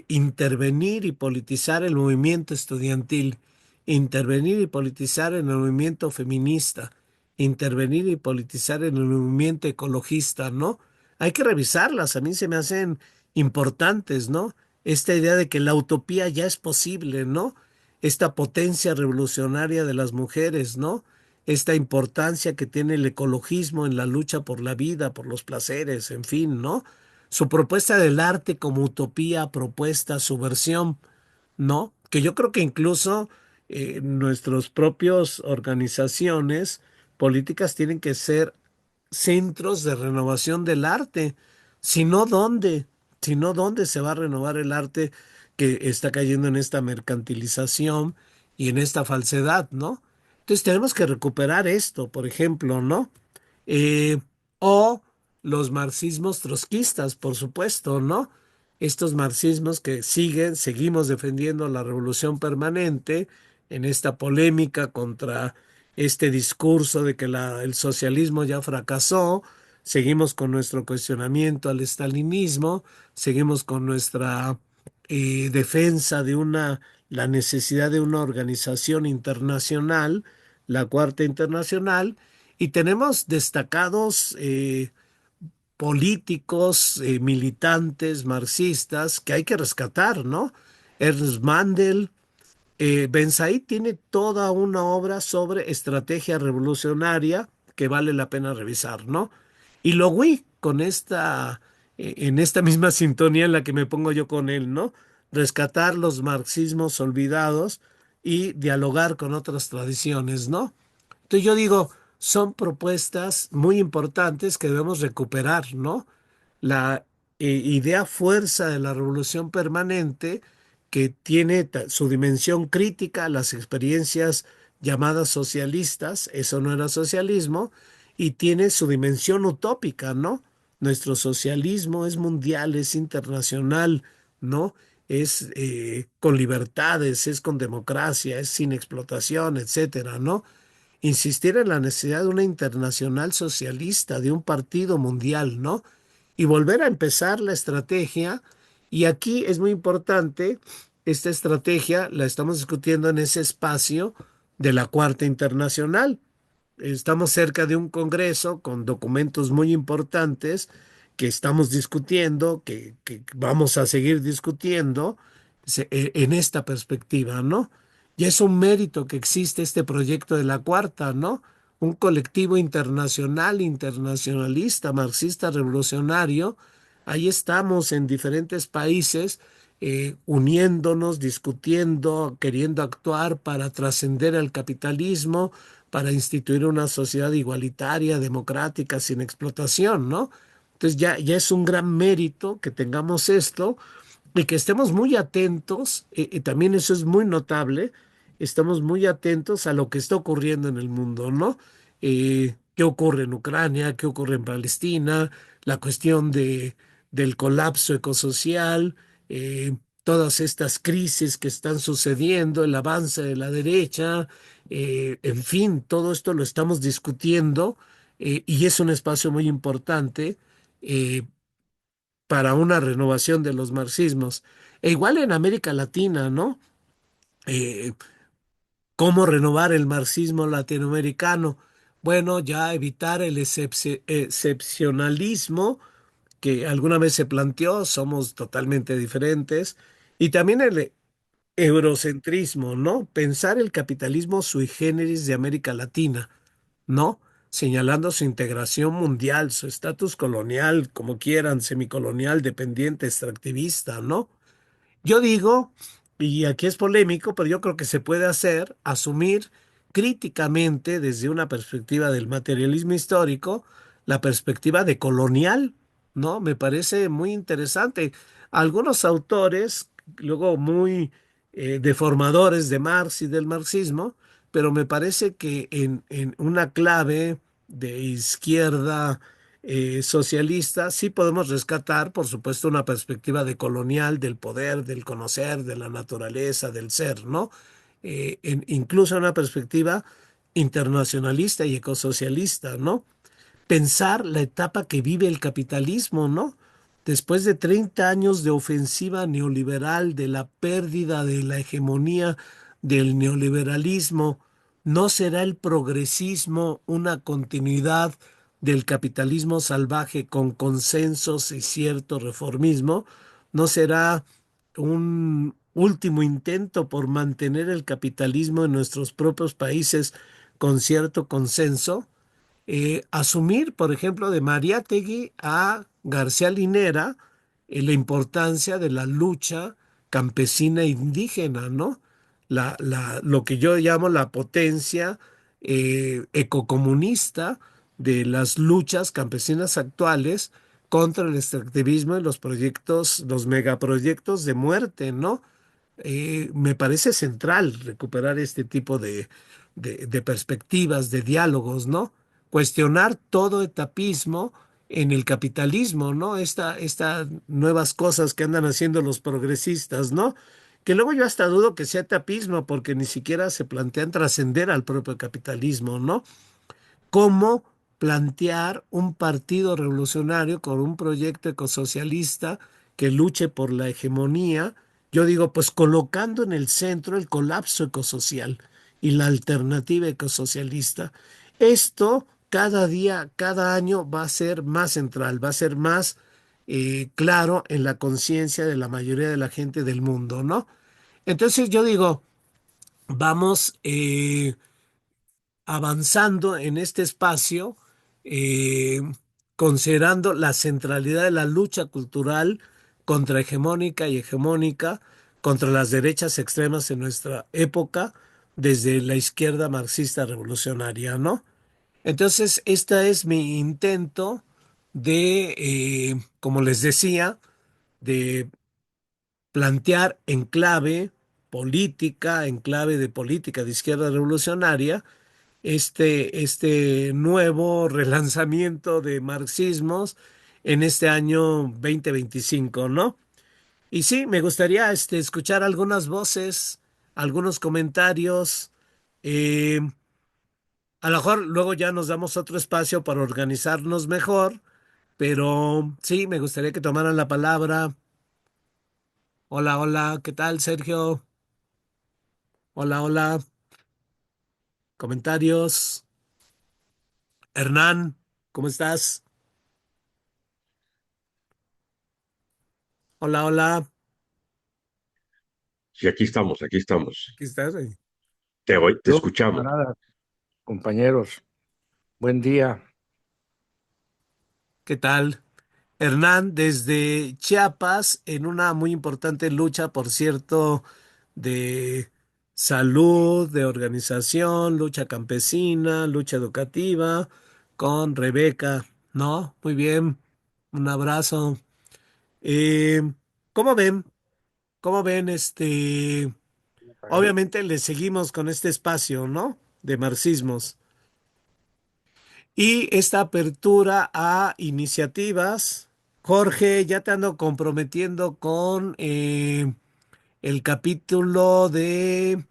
intervenir y politizar el movimiento estudiantil, intervenir y politizar en el movimiento feminista, intervenir y politizar en el movimiento ecologista, ¿no? Hay que revisarlas, a mí se me hacen importantes, ¿no? Esta idea de que la utopía ya es posible, ¿no? Esta potencia revolucionaria de las mujeres, ¿no? Esta importancia que tiene el ecologismo en la lucha por la vida, por los placeres, en fin, ¿no? Su propuesta del arte como utopía, propuesta, su versión, ¿no? Que yo creo que incluso nuestros propios organizaciones políticas tienen que ser centros de renovación del arte. Si no, ¿dónde? Si no, ¿dónde se va a renovar el arte que está cayendo en esta mercantilización y en esta falsedad, ¿no? Entonces tenemos que recuperar esto, por ejemplo, ¿no? Eh, o los marxismos trotskistas, por supuesto, ¿no? Estos marxismos que seguimos defendiendo la revolución permanente en esta polémica contra este discurso de que el socialismo ya fracasó, seguimos con nuestro cuestionamiento al estalinismo, seguimos con nuestra defensa de la necesidad de una organización internacional, la Cuarta Internacional, y tenemos destacados políticos, militantes, marxistas que hay que rescatar, ¿no? Ernst Mandel, Ben Said tiene toda una obra sobre estrategia revolucionaria que vale la pena revisar, ¿no? Y Logui, en esta misma sintonía en la que me pongo yo con él, ¿no? Rescatar los marxismos olvidados y dialogar con otras tradiciones, ¿no? Entonces yo digo, son propuestas muy importantes que debemos recuperar, ¿no? La idea fuerza de la revolución permanente que tiene su dimensión crítica, las experiencias llamadas socialistas, eso no era socialismo, y tiene su dimensión utópica, ¿no? Nuestro socialismo es mundial, es internacional, ¿no? Es con libertades, es con democracia, es sin explotación, etcétera, ¿no? Insistir en la necesidad de una internacional socialista, de un partido mundial, ¿no? Y volver a empezar la estrategia. Y aquí es muy importante, esta estrategia la estamos discutiendo en ese espacio de la Cuarta Internacional. Estamos cerca de un congreso con documentos muy importantes que estamos discutiendo, que vamos a seguir discutiendo en esta perspectiva, ¿no? Y es un mérito que existe este proyecto de la Cuarta, ¿no? Un colectivo internacional, internacionalista, marxista, revolucionario. Ahí estamos en diferentes países, uniéndonos, discutiendo, queriendo actuar para trascender el capitalismo, para instituir una sociedad igualitaria, democrática, sin explotación, ¿no? Entonces ya es un gran mérito que tengamos esto y que estemos muy atentos, y también eso es muy notable, estamos muy atentos a lo que está ocurriendo en el mundo, ¿no? ¿Qué ocurre en Ucrania? ¿Qué ocurre en Palestina? La cuestión del colapso ecosocial, todas estas crisis que están sucediendo, el avance de la derecha, en fin, todo esto lo estamos discutiendo, y es un espacio muy importante. eh, para una renovación de los marxismos. E igual en América Latina, ¿no? Eh, ¿Cómo renovar el marxismo latinoamericano? Bueno, ya evitar el excepcionalismo que alguna vez se planteó, somos totalmente diferentes, y también el eurocentrismo, ¿no? Pensar el capitalismo sui generis de América Latina, ¿no? Señalando su integración mundial, su estatus colonial, como quieran, semicolonial, dependiente, extractivista, ¿no? Yo digo, y aquí es polémico, pero yo creo que se puede hacer, asumir críticamente desde una perspectiva del materialismo histórico, la perspectiva de colonial, ¿no? Me parece muy interesante. Algunos autores, luego muy deformadores de Marx y del marxismo, pero me parece que en una clave de izquierda socialista, sí podemos rescatar, por supuesto, una perspectiva de colonial, del poder, del conocer, de la naturaleza, del ser, ¿no? Incluso una perspectiva internacionalista y ecosocialista, ¿no? Pensar la etapa que vive el capitalismo, ¿no? Después de 30 años de ofensiva neoliberal, de la pérdida de la hegemonía del neoliberalismo, ¿no será el progresismo una continuidad del capitalismo salvaje con consensos y cierto reformismo? ¿No será un último intento por mantener el capitalismo en nuestros propios países con cierto consenso? Asumir, por ejemplo, de Mariátegui a García Linera, la importancia de la lucha campesina indígena, ¿no? Lo que yo llamo la potencia ecocomunista de las luchas campesinas actuales contra el extractivismo y los proyectos, los megaproyectos de muerte, ¿no? Me parece central recuperar este tipo de perspectivas, de diálogos, ¿no? Cuestionar todo etapismo en el capitalismo, ¿no? Estas nuevas cosas que andan haciendo los progresistas, ¿no? Que luego yo hasta dudo que sea etapismo porque ni siquiera se plantean trascender al propio capitalismo, ¿no? Cómo plantear un partido revolucionario con un proyecto ecosocialista que luche por la hegemonía. Yo digo, pues colocando en el centro el colapso ecosocial y la alternativa ecosocialista. Esto cada día, cada año va a ser más central, va a ser más claro en la conciencia de la mayoría de la gente del mundo, ¿no? Entonces yo digo, vamos avanzando en este espacio, eh, considerando la centralidad de la lucha cultural contrahegemónica y hegemónica contra las derechas extremas en nuestra época, desde la izquierda marxista revolucionaria, ¿no? Entonces, este es mi intento de, como les decía, de plantear en clave política, en clave de política de izquierda revolucionaria, este nuevo relanzamiento de marxismos en este año 2025, ¿no? Y sí, me gustaría escuchar algunas voces, algunos comentarios. eh, a lo mejor luego ya nos damos otro espacio para organizarnos mejor, pero sí, me gustaría que tomaran la palabra. Hola, hola, ¿qué tal, Sergio? Hola, hola, comentarios. Hernán, ¿cómo estás? Hola, hola, Sí, aquí estamos, aquí estamos. aquí estás. Te Yo, escuchamos. camaradas, compañeros, buen día. ¿Qué tal? Hernán, desde Chiapas, en una muy importante lucha, por cierto, de salud, de organización, lucha campesina, lucha educativa, con Rebeca, ¿no? Muy bien, un abrazo. Eh, ¿Cómo ven? ¿Cómo ven Obviamente le seguimos con este espacio, ¿no? De marxismos. Y esta apertura a iniciativas. Jorge, ya te ando comprometiendo con el capítulo de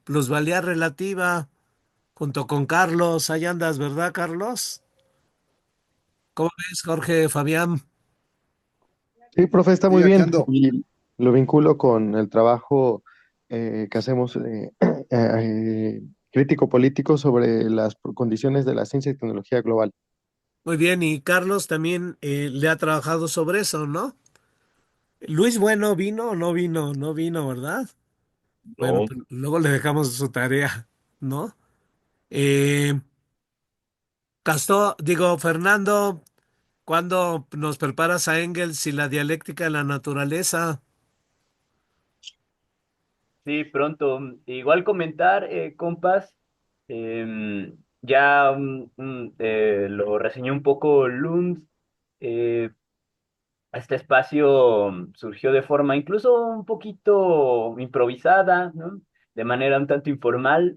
plusvalía relativa junto con Carlos. Ahí andas, ¿verdad, Carlos? ¿Cómo ves, Jorge, Fabián? Sí, profe, está Sí, muy aquí bien. ando. Y lo vinculo con el trabajo que hacemos crítico político sobre las condiciones de la ciencia y tecnología global. Muy bien, y Carlos también le ha trabajado sobre eso, ¿no? Luis Bueno vino o no vino, no vino, ¿verdad? Bueno, No, pero luego le dejamos su tarea, ¿no? Eh, Fernando, ¿cuándo nos preparas a Engels y la dialéctica de la naturaleza? Sí, pronto. Igual comentar, compas, ya lo reseñó un poco Lund. eh, este espacio surgió de forma incluso un poquito improvisada, ¿no? De manera un tanto informal,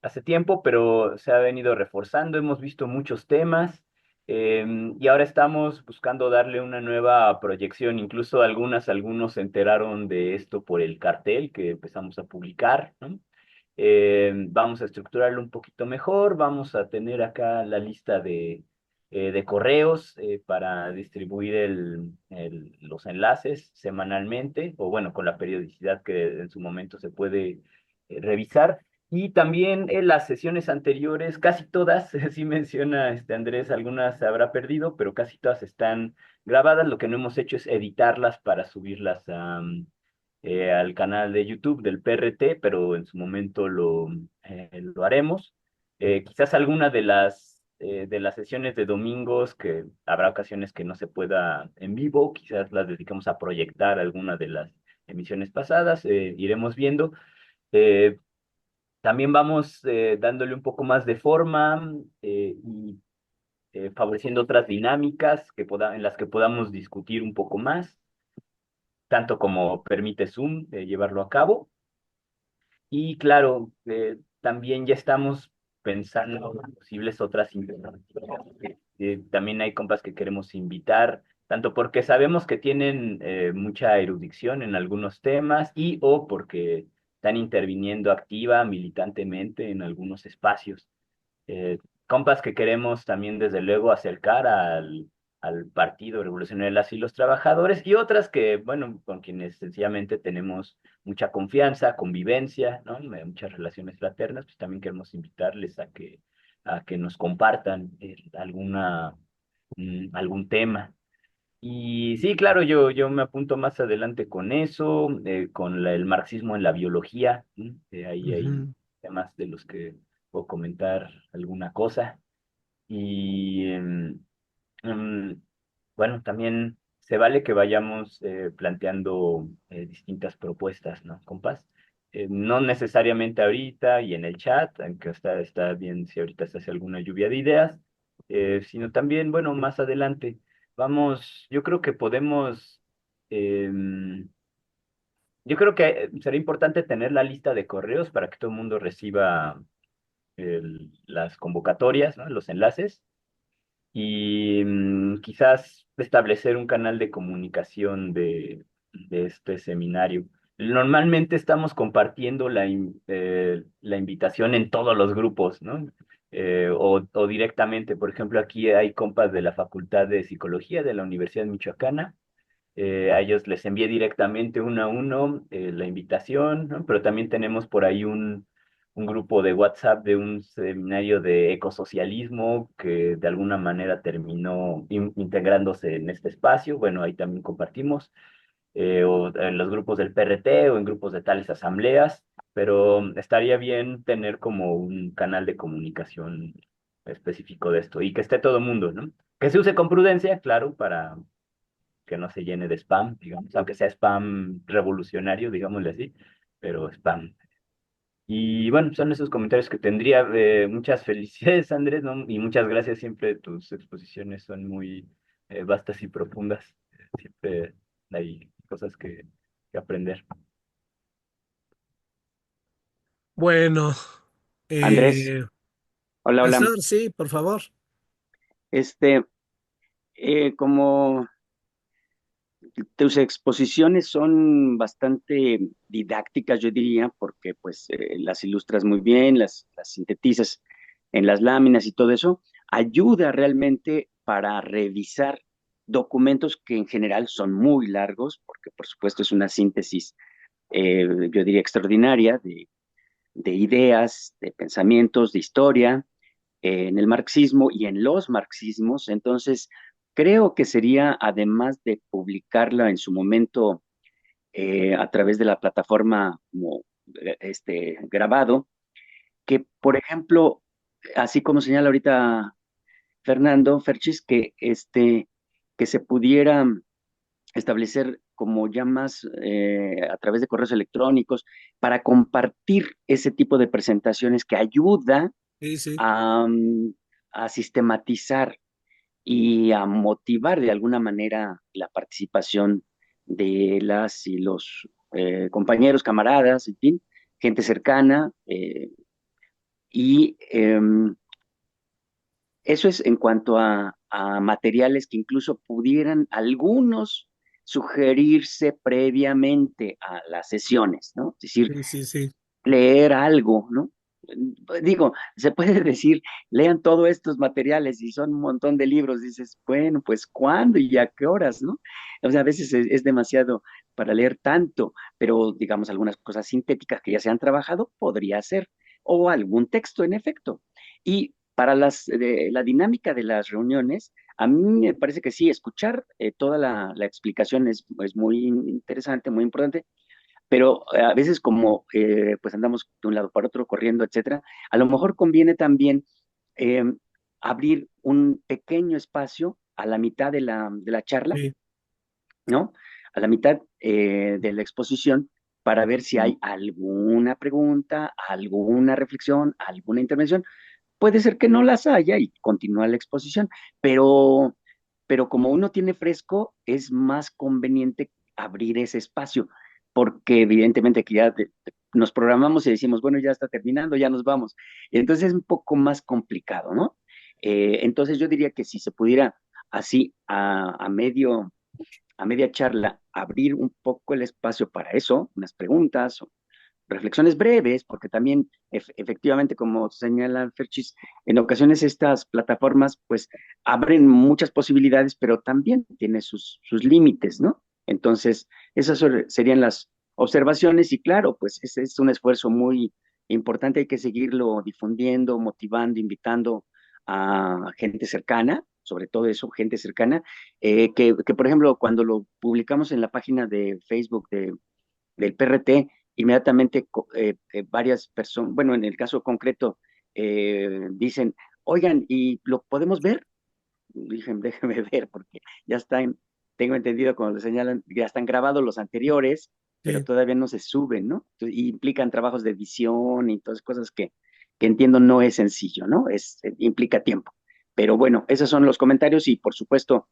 hace tiempo, pero se ha venido reforzando. Hemos visto muchos temas, y ahora estamos buscando darle una nueva proyección. Incluso algunos se enteraron de esto por el cartel que empezamos a publicar, ¿no? Vamos a estructurarlo un poquito mejor. Vamos a tener acá la lista de correos para distribuir los enlaces semanalmente, o bueno, con la periodicidad que en su momento se puede revisar. Y también en las sesiones anteriores, casi todas, sí menciona Andrés, algunas se habrá perdido, pero casi todas están grabadas. Lo que no hemos hecho es editarlas para subirlas al canal de YouTube del PRT, pero en su momento lo haremos. Quizás alguna de las sesiones de domingos, que habrá ocasiones que no se pueda en vivo, quizás las dediquemos a proyectar alguna de las emisiones pasadas, iremos viendo. Eh, También vamos dándole un poco más de forma y favoreciendo otras dinámicas en las que podamos discutir un poco más, tanto como permite Zoom llevarlo a cabo. Y claro, también ya estamos pensando en posibles otras invitaciones. También hay compas que queremos invitar, tanto porque sabemos que tienen mucha erudición en algunos temas y o porque están interviniendo activa, militantemente en algunos espacios. eh, Compas que queremos también desde luego acercar al Partido Revolucionario de las y los Trabajadores, y otras que, bueno, con quienes sencillamente tenemos mucha confianza, convivencia, ¿no? Muchas relaciones fraternas. Pues también queremos invitarles a que nos compartan algún tema. Y sí, claro, yo me apunto más adelante con eso, con el marxismo en la biología, ¿no? Ahí hay Ujú. temas de los que puedo comentar alguna cosa. Y em, bueno, también se vale que vayamos planteando distintas propuestas, ¿no, compas? No necesariamente ahorita y en el chat, aunque está bien si ahorita se hace alguna lluvia de ideas, sino también, bueno, más adelante. Vamos, yo creo que podemos, em, yo creo que será importante tener la lista de correos para que todo el mundo reciba las convocatorias, ¿no? Los enlaces, y quizás establecer un canal de comunicación de este seminario. Normalmente estamos compartiendo la invitación en todos los grupos, ¿no? O directamente, por ejemplo, aquí hay compas de la Facultad de Psicología de la Universidad Michoacana. A ellos les envié directamente uno a uno la invitación, ¿no? Pero también tenemos por ahí un grupo de WhatsApp de un seminario de ecosocialismo que de alguna manera terminó integrándose en este espacio. Bueno, ahí también compartimos. o en los grupos del PRT o en grupos de tales asambleas, pero estaría bien tener como un canal de comunicación específico de esto y que esté todo el mundo, ¿no? Que se use con prudencia, claro, para que no se llene de spam, digamos, aunque sea spam revolucionario, digámosle así, pero spam. Y bueno, son esos comentarios que tendría. Muchas felicidades, Andrés, ¿no? Y muchas gracias. Siempre tus exposiciones son muy vastas y profundas. Siempre hay cosas que aprender. Bueno, Andrés, eh, hola, hola. Pastor, sí, por favor. Este, como tus exposiciones son bastante didácticas, yo diría, porque pues las ilustras muy bien, las sintetizas en las láminas y todo eso, ayuda realmente para revisar documentos que en general son muy largos, porque por supuesto es una síntesis, yo diría, extraordinaria de ideas, de pensamientos, de historia en el marxismo y en los marxismos. Entonces, creo que sería, además de publicarla en su momento a través de la plataforma como grabado, que, por ejemplo, así como señala ahorita Fernando Ferchis, que se pudiera establecer como ya más a través de correos electrónicos para compartir ese tipo de presentaciones que ayuda Sí, sí. a, a sistematizar y a motivar de alguna manera la participación de las y los compañeros, camaradas, en fin, gente cercana. Y eso es en cuanto a materiales que incluso pudieran algunos sugerirse previamente a las sesiones, ¿no? Es decir, Sí, sí, sí. leer algo, ¿no? Digo, se puede decir, lean todos estos materiales y son un montón de libros, dices, bueno, pues ¿cuándo y a qué horas, no? O sea, a veces es demasiado para leer tanto, pero digamos algunas cosas sintéticas que ya se han trabajado, podría ser, o algún texto en efecto. Y para la dinámica de las reuniones, a mí me parece que sí, escuchar toda la explicación es muy interesante, muy importante, pero a veces como pues andamos de un lado para otro corriendo, etcétera, a lo mejor conviene también eh, abrir un pequeño espacio a la mitad de la charla, Sí. ¿no? A la mitad de la exposición para ver si hay alguna pregunta, alguna reflexión, alguna intervención. Puede ser que no las haya y continúa la exposición, pero, pero como uno tiene fresco, es más conveniente abrir ese espacio, porque evidentemente que ya nos programamos y decimos, bueno, ya está terminando, ya nos vamos. Entonces es un poco más complicado, ¿no? Entonces yo diría que si se pudiera así a media charla abrir un poco el espacio para eso, unas preguntas o reflexiones breves, porque también efectivamente, como señala Ferchis, en ocasiones estas plataformas pues abren muchas posibilidades, pero también tiene sus límites, ¿no? Entonces, esas serían las observaciones y claro, pues ese es un esfuerzo muy importante, hay que seguirlo difundiendo, motivando, invitando a gente cercana, sobre todo eso, gente cercana, que por ejemplo, cuando lo publicamos en la página de Facebook del PRT, inmediatamente varias personas, bueno, en el caso concreto, dicen, oigan, ¿y lo podemos ver? Dije, déjeme ver, porque ya están, tengo entendido, como le señalan, ya están grabados los anteriores, pero Sí. todavía no se suben, ¿no? Entonces, y implican trabajos de edición y todas cosas que entiendo no es sencillo, ¿no? Implica tiempo. Pero bueno, esos son los comentarios y por supuesto,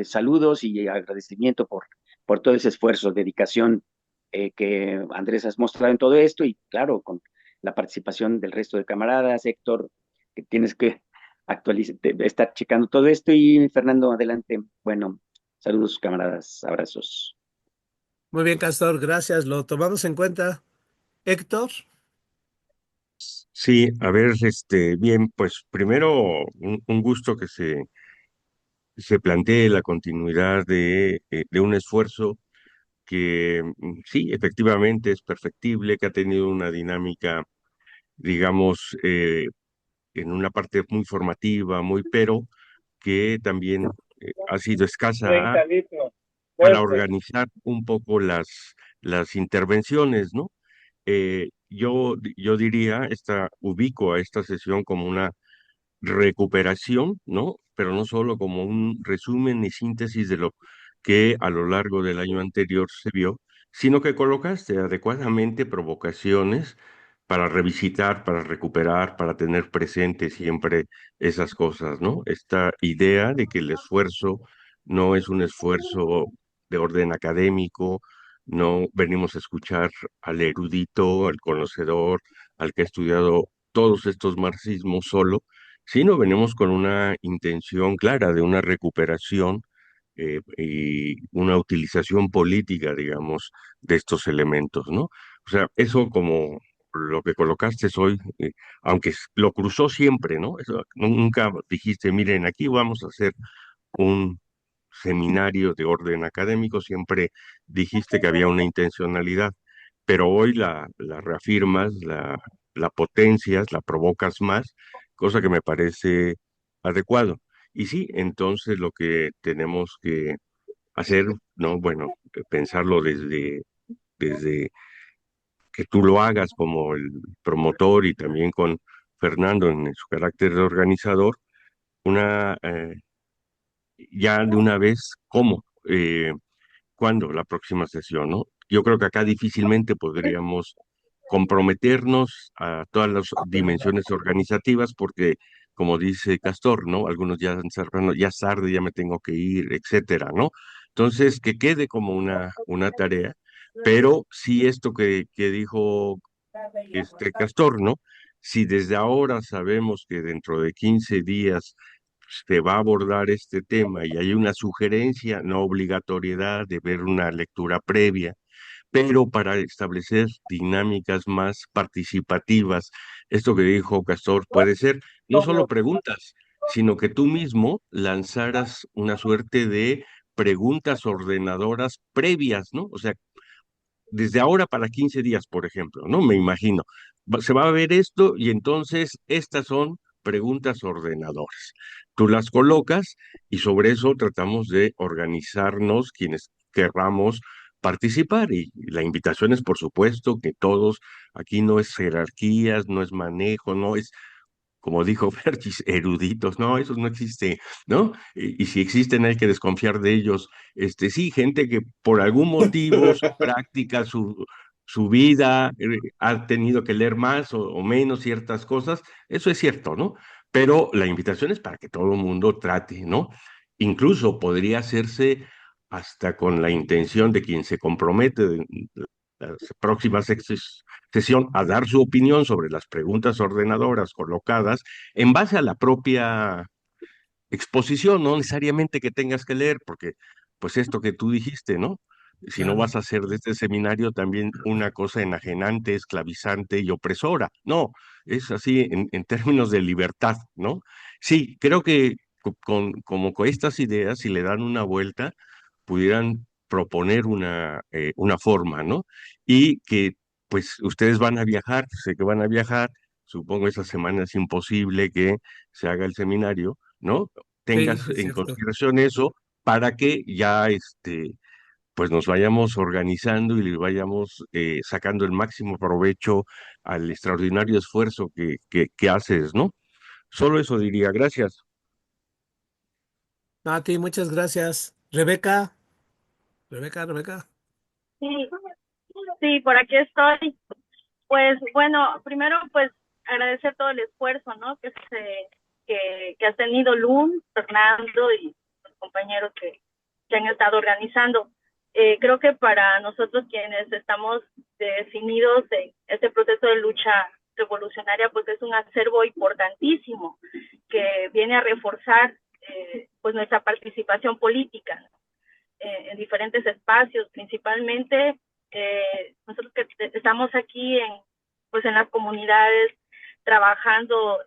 saludos y agradecimiento por todo ese esfuerzo, dedicación que Andrés has mostrado en todo esto y claro, con la participación del resto de camaradas, Héctor, que tienes que estar checando todo esto y Fernando, adelante. Bueno, saludos camaradas, abrazos. Muy bien, Castor, gracias. Lo tomamos en cuenta. Héctor. Sí, a ver, bien, pues primero un gusto que se plantee la continuidad de un esfuerzo que sí, efectivamente es perfectible, que ha tenido una dinámica, digamos, en una parte muy formativa, muy, pero que también ha sido escasa para organizar un poco las intervenciones, ¿no? Yo diría, ubico a esta sesión como una recuperación, ¿no? Pero no solo como un resumen y síntesis de lo que a lo largo del año anterior se vio, sino que colocaste adecuadamente provocaciones para revisitar, para recuperar, para tener presente siempre esas cosas, ¿no? Esta idea de que el esfuerzo no es un esfuerzo de orden académico, no venimos a escuchar al erudito, al conocedor, al que ha estudiado todos estos marxismos solo, sino venimos con una intención clara de una recuperación y una utilización política, digamos, de estos elementos, ¿no? O sea, eso como lo que colocaste hoy, aunque lo cruzó siempre, ¿no? Nunca dijiste, miren, aquí vamos a hacer un seminario de orden académico, siempre dijiste que había una intencionalidad, pero hoy la reafirmas, la potencias, la provocas más, cosa que me parece adecuado. Y sí, entonces lo que tenemos que hacer, ¿no? Bueno, pensarlo desde que tú lo hagas como el promotor y también con Fernando en su carácter de organizador, una ya de una vez, ¿cómo? ¿Cuándo? La próxima sesión, ¿no? Yo creo que acá difícilmente podríamos comprometernos a todas las dimensiones organizativas porque, como dice Castor, ¿no? Algunos ya están cerrando, ya es tarde, ya me tengo que ir, etcétera, ¿no? Entonces, que quede como una tarea, pero sí esto que dijo Castor, ¿no? Si desde ahora sabemos que dentro de 15 días se va a abordar este tema y hay una sugerencia, no obligatoriedad de ver una lectura previa, pero para establecer dinámicas más participativas, esto que dijo Castor puede ser no solo preguntas, sino que tú mismo lanzaras una suerte de preguntas ordenadoras previas, ¿no? O sea, desde ahora para 15 días, por ejemplo, ¿no? Me imagino. Se va a ver esto y entonces estas son preguntas ordenadoras. Tú las colocas y sobre eso tratamos de organizarnos quienes querramos participar. Y la invitación es, por supuesto, que todos, aquí no es jerarquías, no es manejo, no es como dijo Ferchis, eruditos, no, esos no existen, ¿no? Y si existen hay que desconfiar de ellos. Sí, gente que por algún motivo, su práctica, su vida, ha tenido que leer más o menos ciertas cosas, eso es cierto, ¿no? Pero la invitación es para que todo el mundo trate, ¿no? Incluso podría hacerse hasta con la intención de quien se compromete en las próximas sesión a dar su opinión sobre las preguntas ordenadoras colocadas en base a la propia exposición, no necesariamente que tengas que leer, porque pues esto que tú dijiste, ¿no? Si no Claro. vas a hacer de este seminario también una cosa enajenante, esclavizante y opresora. No, es así en términos de libertad, ¿no? Sí, creo que como con estas ideas, si le dan una vuelta, pudieran proponer una forma, ¿no? Y que pues ustedes van a viajar, sé que van a viajar, supongo esa semana es imposible que se haga el seminario, ¿no? Sí, Tengas es en cierto. consideración eso para que ya pues nos vayamos organizando y le vayamos sacando el máximo provecho al extraordinario esfuerzo que haces, ¿no? Solo eso diría, gracias. A ti, muchas gracias. Rebeca, Rebeca. Sí, sí, por aquí estoy. Pues bueno, primero pues agradecer todo el esfuerzo, ¿no? Que has tenido Luz, Fernando y los compañeros que han estado organizando. Creo que para nosotros quienes estamos definidos en este proceso de lucha revolucionaria, pues es un acervo importantísimo que viene a reforzar pues nuestra participación política, ¿no? En diferentes espacios, principalmente nosotros que estamos aquí pues en las comunidades trabajando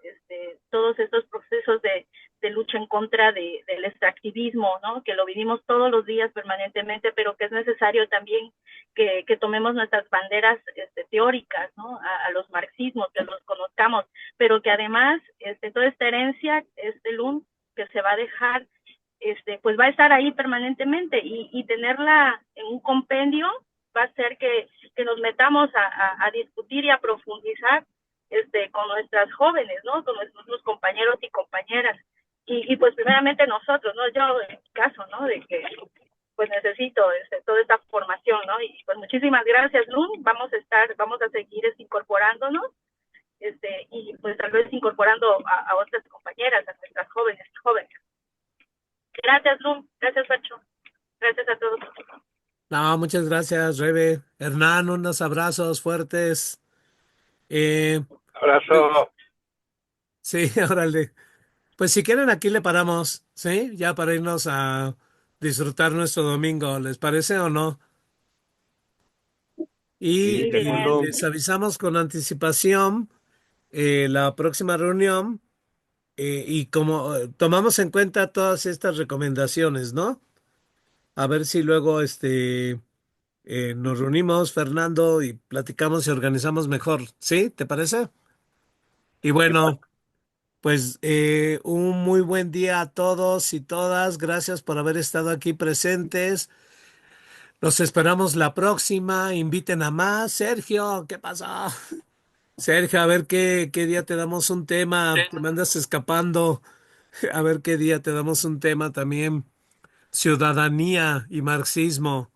todos estos procesos de lucha en contra del extractivismo, ¿no? Que lo vivimos todos los días permanentemente, pero que es necesario también que tomemos nuestras banderas teóricas, ¿no? A los marxismos, que los conozcamos, pero que además toda esta herencia, LUN, que se va a dejar pues va a estar ahí permanentemente y tenerla en un compendio va a hacer que nos metamos a discutir y a profundizar con nuestras jóvenes, ¿no? Con nuestros compañeros y compañeras. Y pues primeramente nosotros, ¿no? Yo en mi caso, ¿no? De que pues necesito toda esta formación, ¿no? Y pues muchísimas gracias, Luz. Vamos a seguir incorporándonos, y pues tal vez incorporando a otras compañeras, a nuestras jóvenes y jóvenes. Gracias, Luz. Gracias, Pacho. Gracias a todos. No, muchas gracias, Rebe. Hernán, unos abrazos fuertes. Abrazo. Sí, órale. Pues si quieren, aquí le paramos, ¿sí? Ya para irnos a disfrutar nuestro domingo, ¿les parece o no? Sí, Y de acuerdo. les avisamos con anticipación la próxima reunión y como tomamos en cuenta todas estas recomendaciones, ¿no? A ver si luego nos reunimos, Fernando, y platicamos y organizamos mejor, ¿sí? ¿Te parece? Y bueno, pues un muy buen día a todos y todas. Gracias por haber estado aquí presentes. Los esperamos la próxima. Inviten a más. Sergio, ¿qué pasó? Sergio, a ver qué día te damos un tema. Te me andas escapando. A ver qué día te damos un tema también. Ciudadanía y marxismo.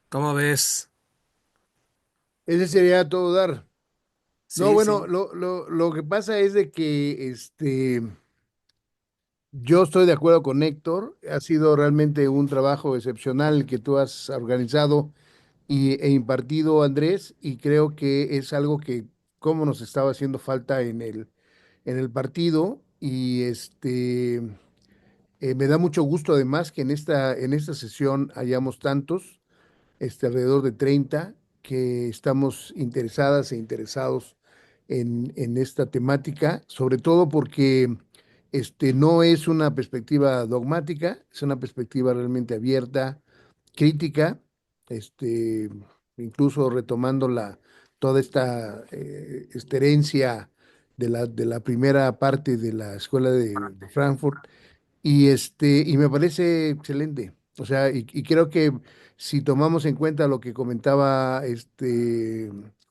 ¿Cómo ves? Ese sería todo dar. No, Sí, bueno, sí. lo que pasa es de que yo estoy de acuerdo con Héctor. Ha sido realmente un trabajo excepcional el que tú has organizado e impartido, Andrés, y creo que es algo que como nos estaba haciendo falta en el partido. Y me da mucho gusto además que en esta sesión hayamos tantos, alrededor de 30 que estamos interesadas e interesados en esta temática, sobre todo porque no es una perspectiva dogmática, es una perspectiva realmente abierta, crítica, este, incluso retomando toda esta herencia de la primera parte de la escuela de Frankfurt, y me parece excelente. O sea, y creo que si tomamos en cuenta lo que comentaba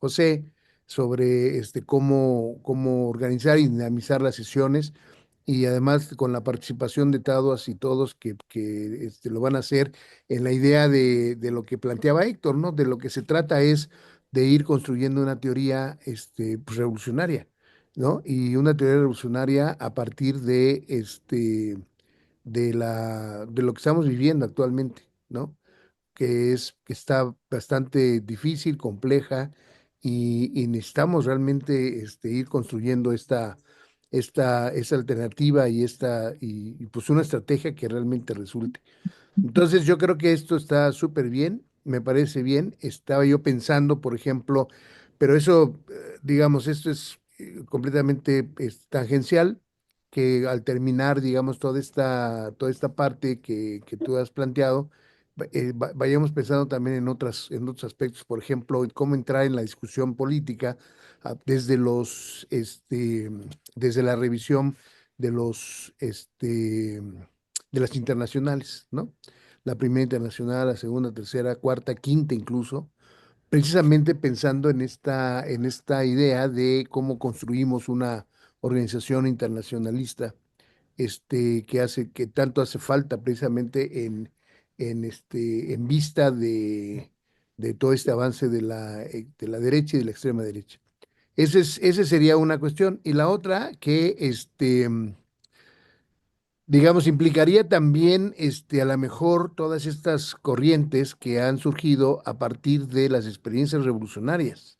José sobre cómo organizar y dinamizar las sesiones, y además con la participación de todas y todos que lo van a hacer en la idea de lo que planteaba Héctor, ¿no? De lo que se trata es de ir construyendo una teoría pues, revolucionaria, ¿no? Y una teoría revolucionaria a partir de lo que estamos viviendo actualmente, ¿no? Que está bastante difícil, compleja, y necesitamos realmente ir construyendo esta alternativa y pues una estrategia que realmente resulte. Entonces yo creo que esto está súper bien, me parece bien. Estaba yo pensando, por ejemplo, pero eso, digamos, esto es completamente tangencial, que al terminar, digamos, toda esta parte que tú has planteado, vayamos pensando también en otros aspectos, por ejemplo, en cómo entrar en la discusión política desde desde la revisión de de las internacionales, ¿no? La primera internacional, la segunda, tercera, cuarta, quinta incluso, precisamente pensando en esta idea de cómo construimos una organización internacionalista, que tanto hace falta precisamente en vista de todo este avance de la derecha y de la extrema derecha. Ese sería una cuestión. Y la otra que, digamos, implicaría también, a lo mejor todas estas corrientes que han surgido a partir de las experiencias revolucionarias.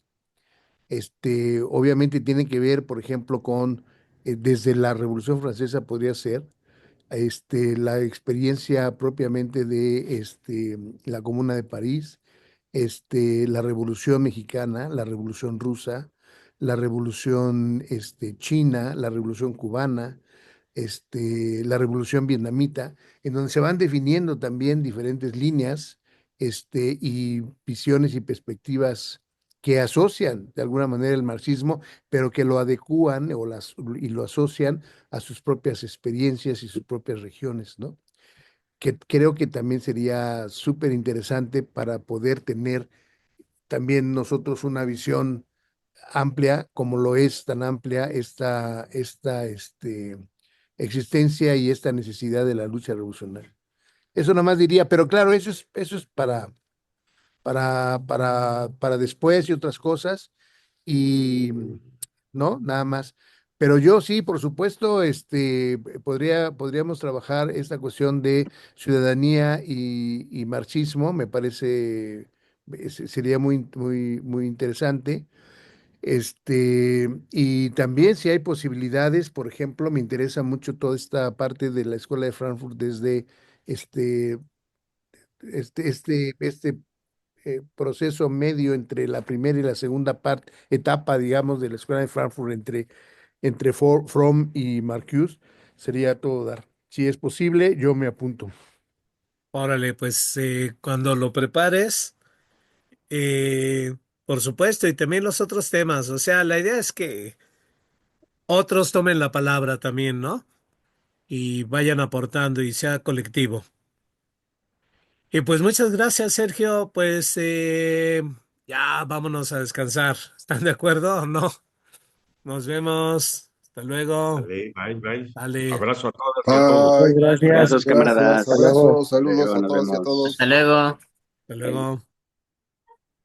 Obviamente tiene que ver, por ejemplo, con, desde la Revolución Francesa podría ser, la experiencia propiamente de la Comuna de París, la Revolución Mexicana, la Revolución Rusa, la Revolución China, la Revolución Cubana, la Revolución Vietnamita, en donde se van definiendo también diferentes líneas, y visiones y perspectivas que asocian de alguna manera el marxismo, pero que lo adecúan y lo asocian a sus propias experiencias y sus propias regiones, ¿no? que creo que también sería súper interesante para poder tener también nosotros una visión amplia, como lo es tan amplia esta existencia y esta necesidad de la lucha revolucionaria. Eso nada más diría, pero claro, eso es para después y otras cosas, y no, nada más. Pero yo sí, por supuesto, podríamos trabajar esta cuestión de ciudadanía y marxismo, me parece, sería muy, muy, muy interesante. Y también si hay posibilidades, por ejemplo, me interesa mucho toda esta parte de la Escuela de Frankfurt desde este, este proceso medio entre la primera y la segunda etapa, digamos, de la Escuela de Frankfurt entre Fromm y Marcuse, sería todo dar. Si es posible, yo me apunto. Órale, pues cuando lo prepares, eh, por supuesto, y también los otros temas. O sea, la idea es que otros tomen la palabra también, ¿no? Y vayan aportando y sea colectivo. Y pues muchas gracias, Sergio. Pues ya vámonos a descansar. ¿Están de acuerdo o no? Nos vemos. Hasta luego. Vale, bye, bye. Dale. Abrazo a todas y a todos. Bye, Muchas gracias. Abrazos, gracias, camaradas. Abrazo. abrazo, saludos Luego a nos todas y a vemos. todos. Hasta luego. Hasta Bye. luego.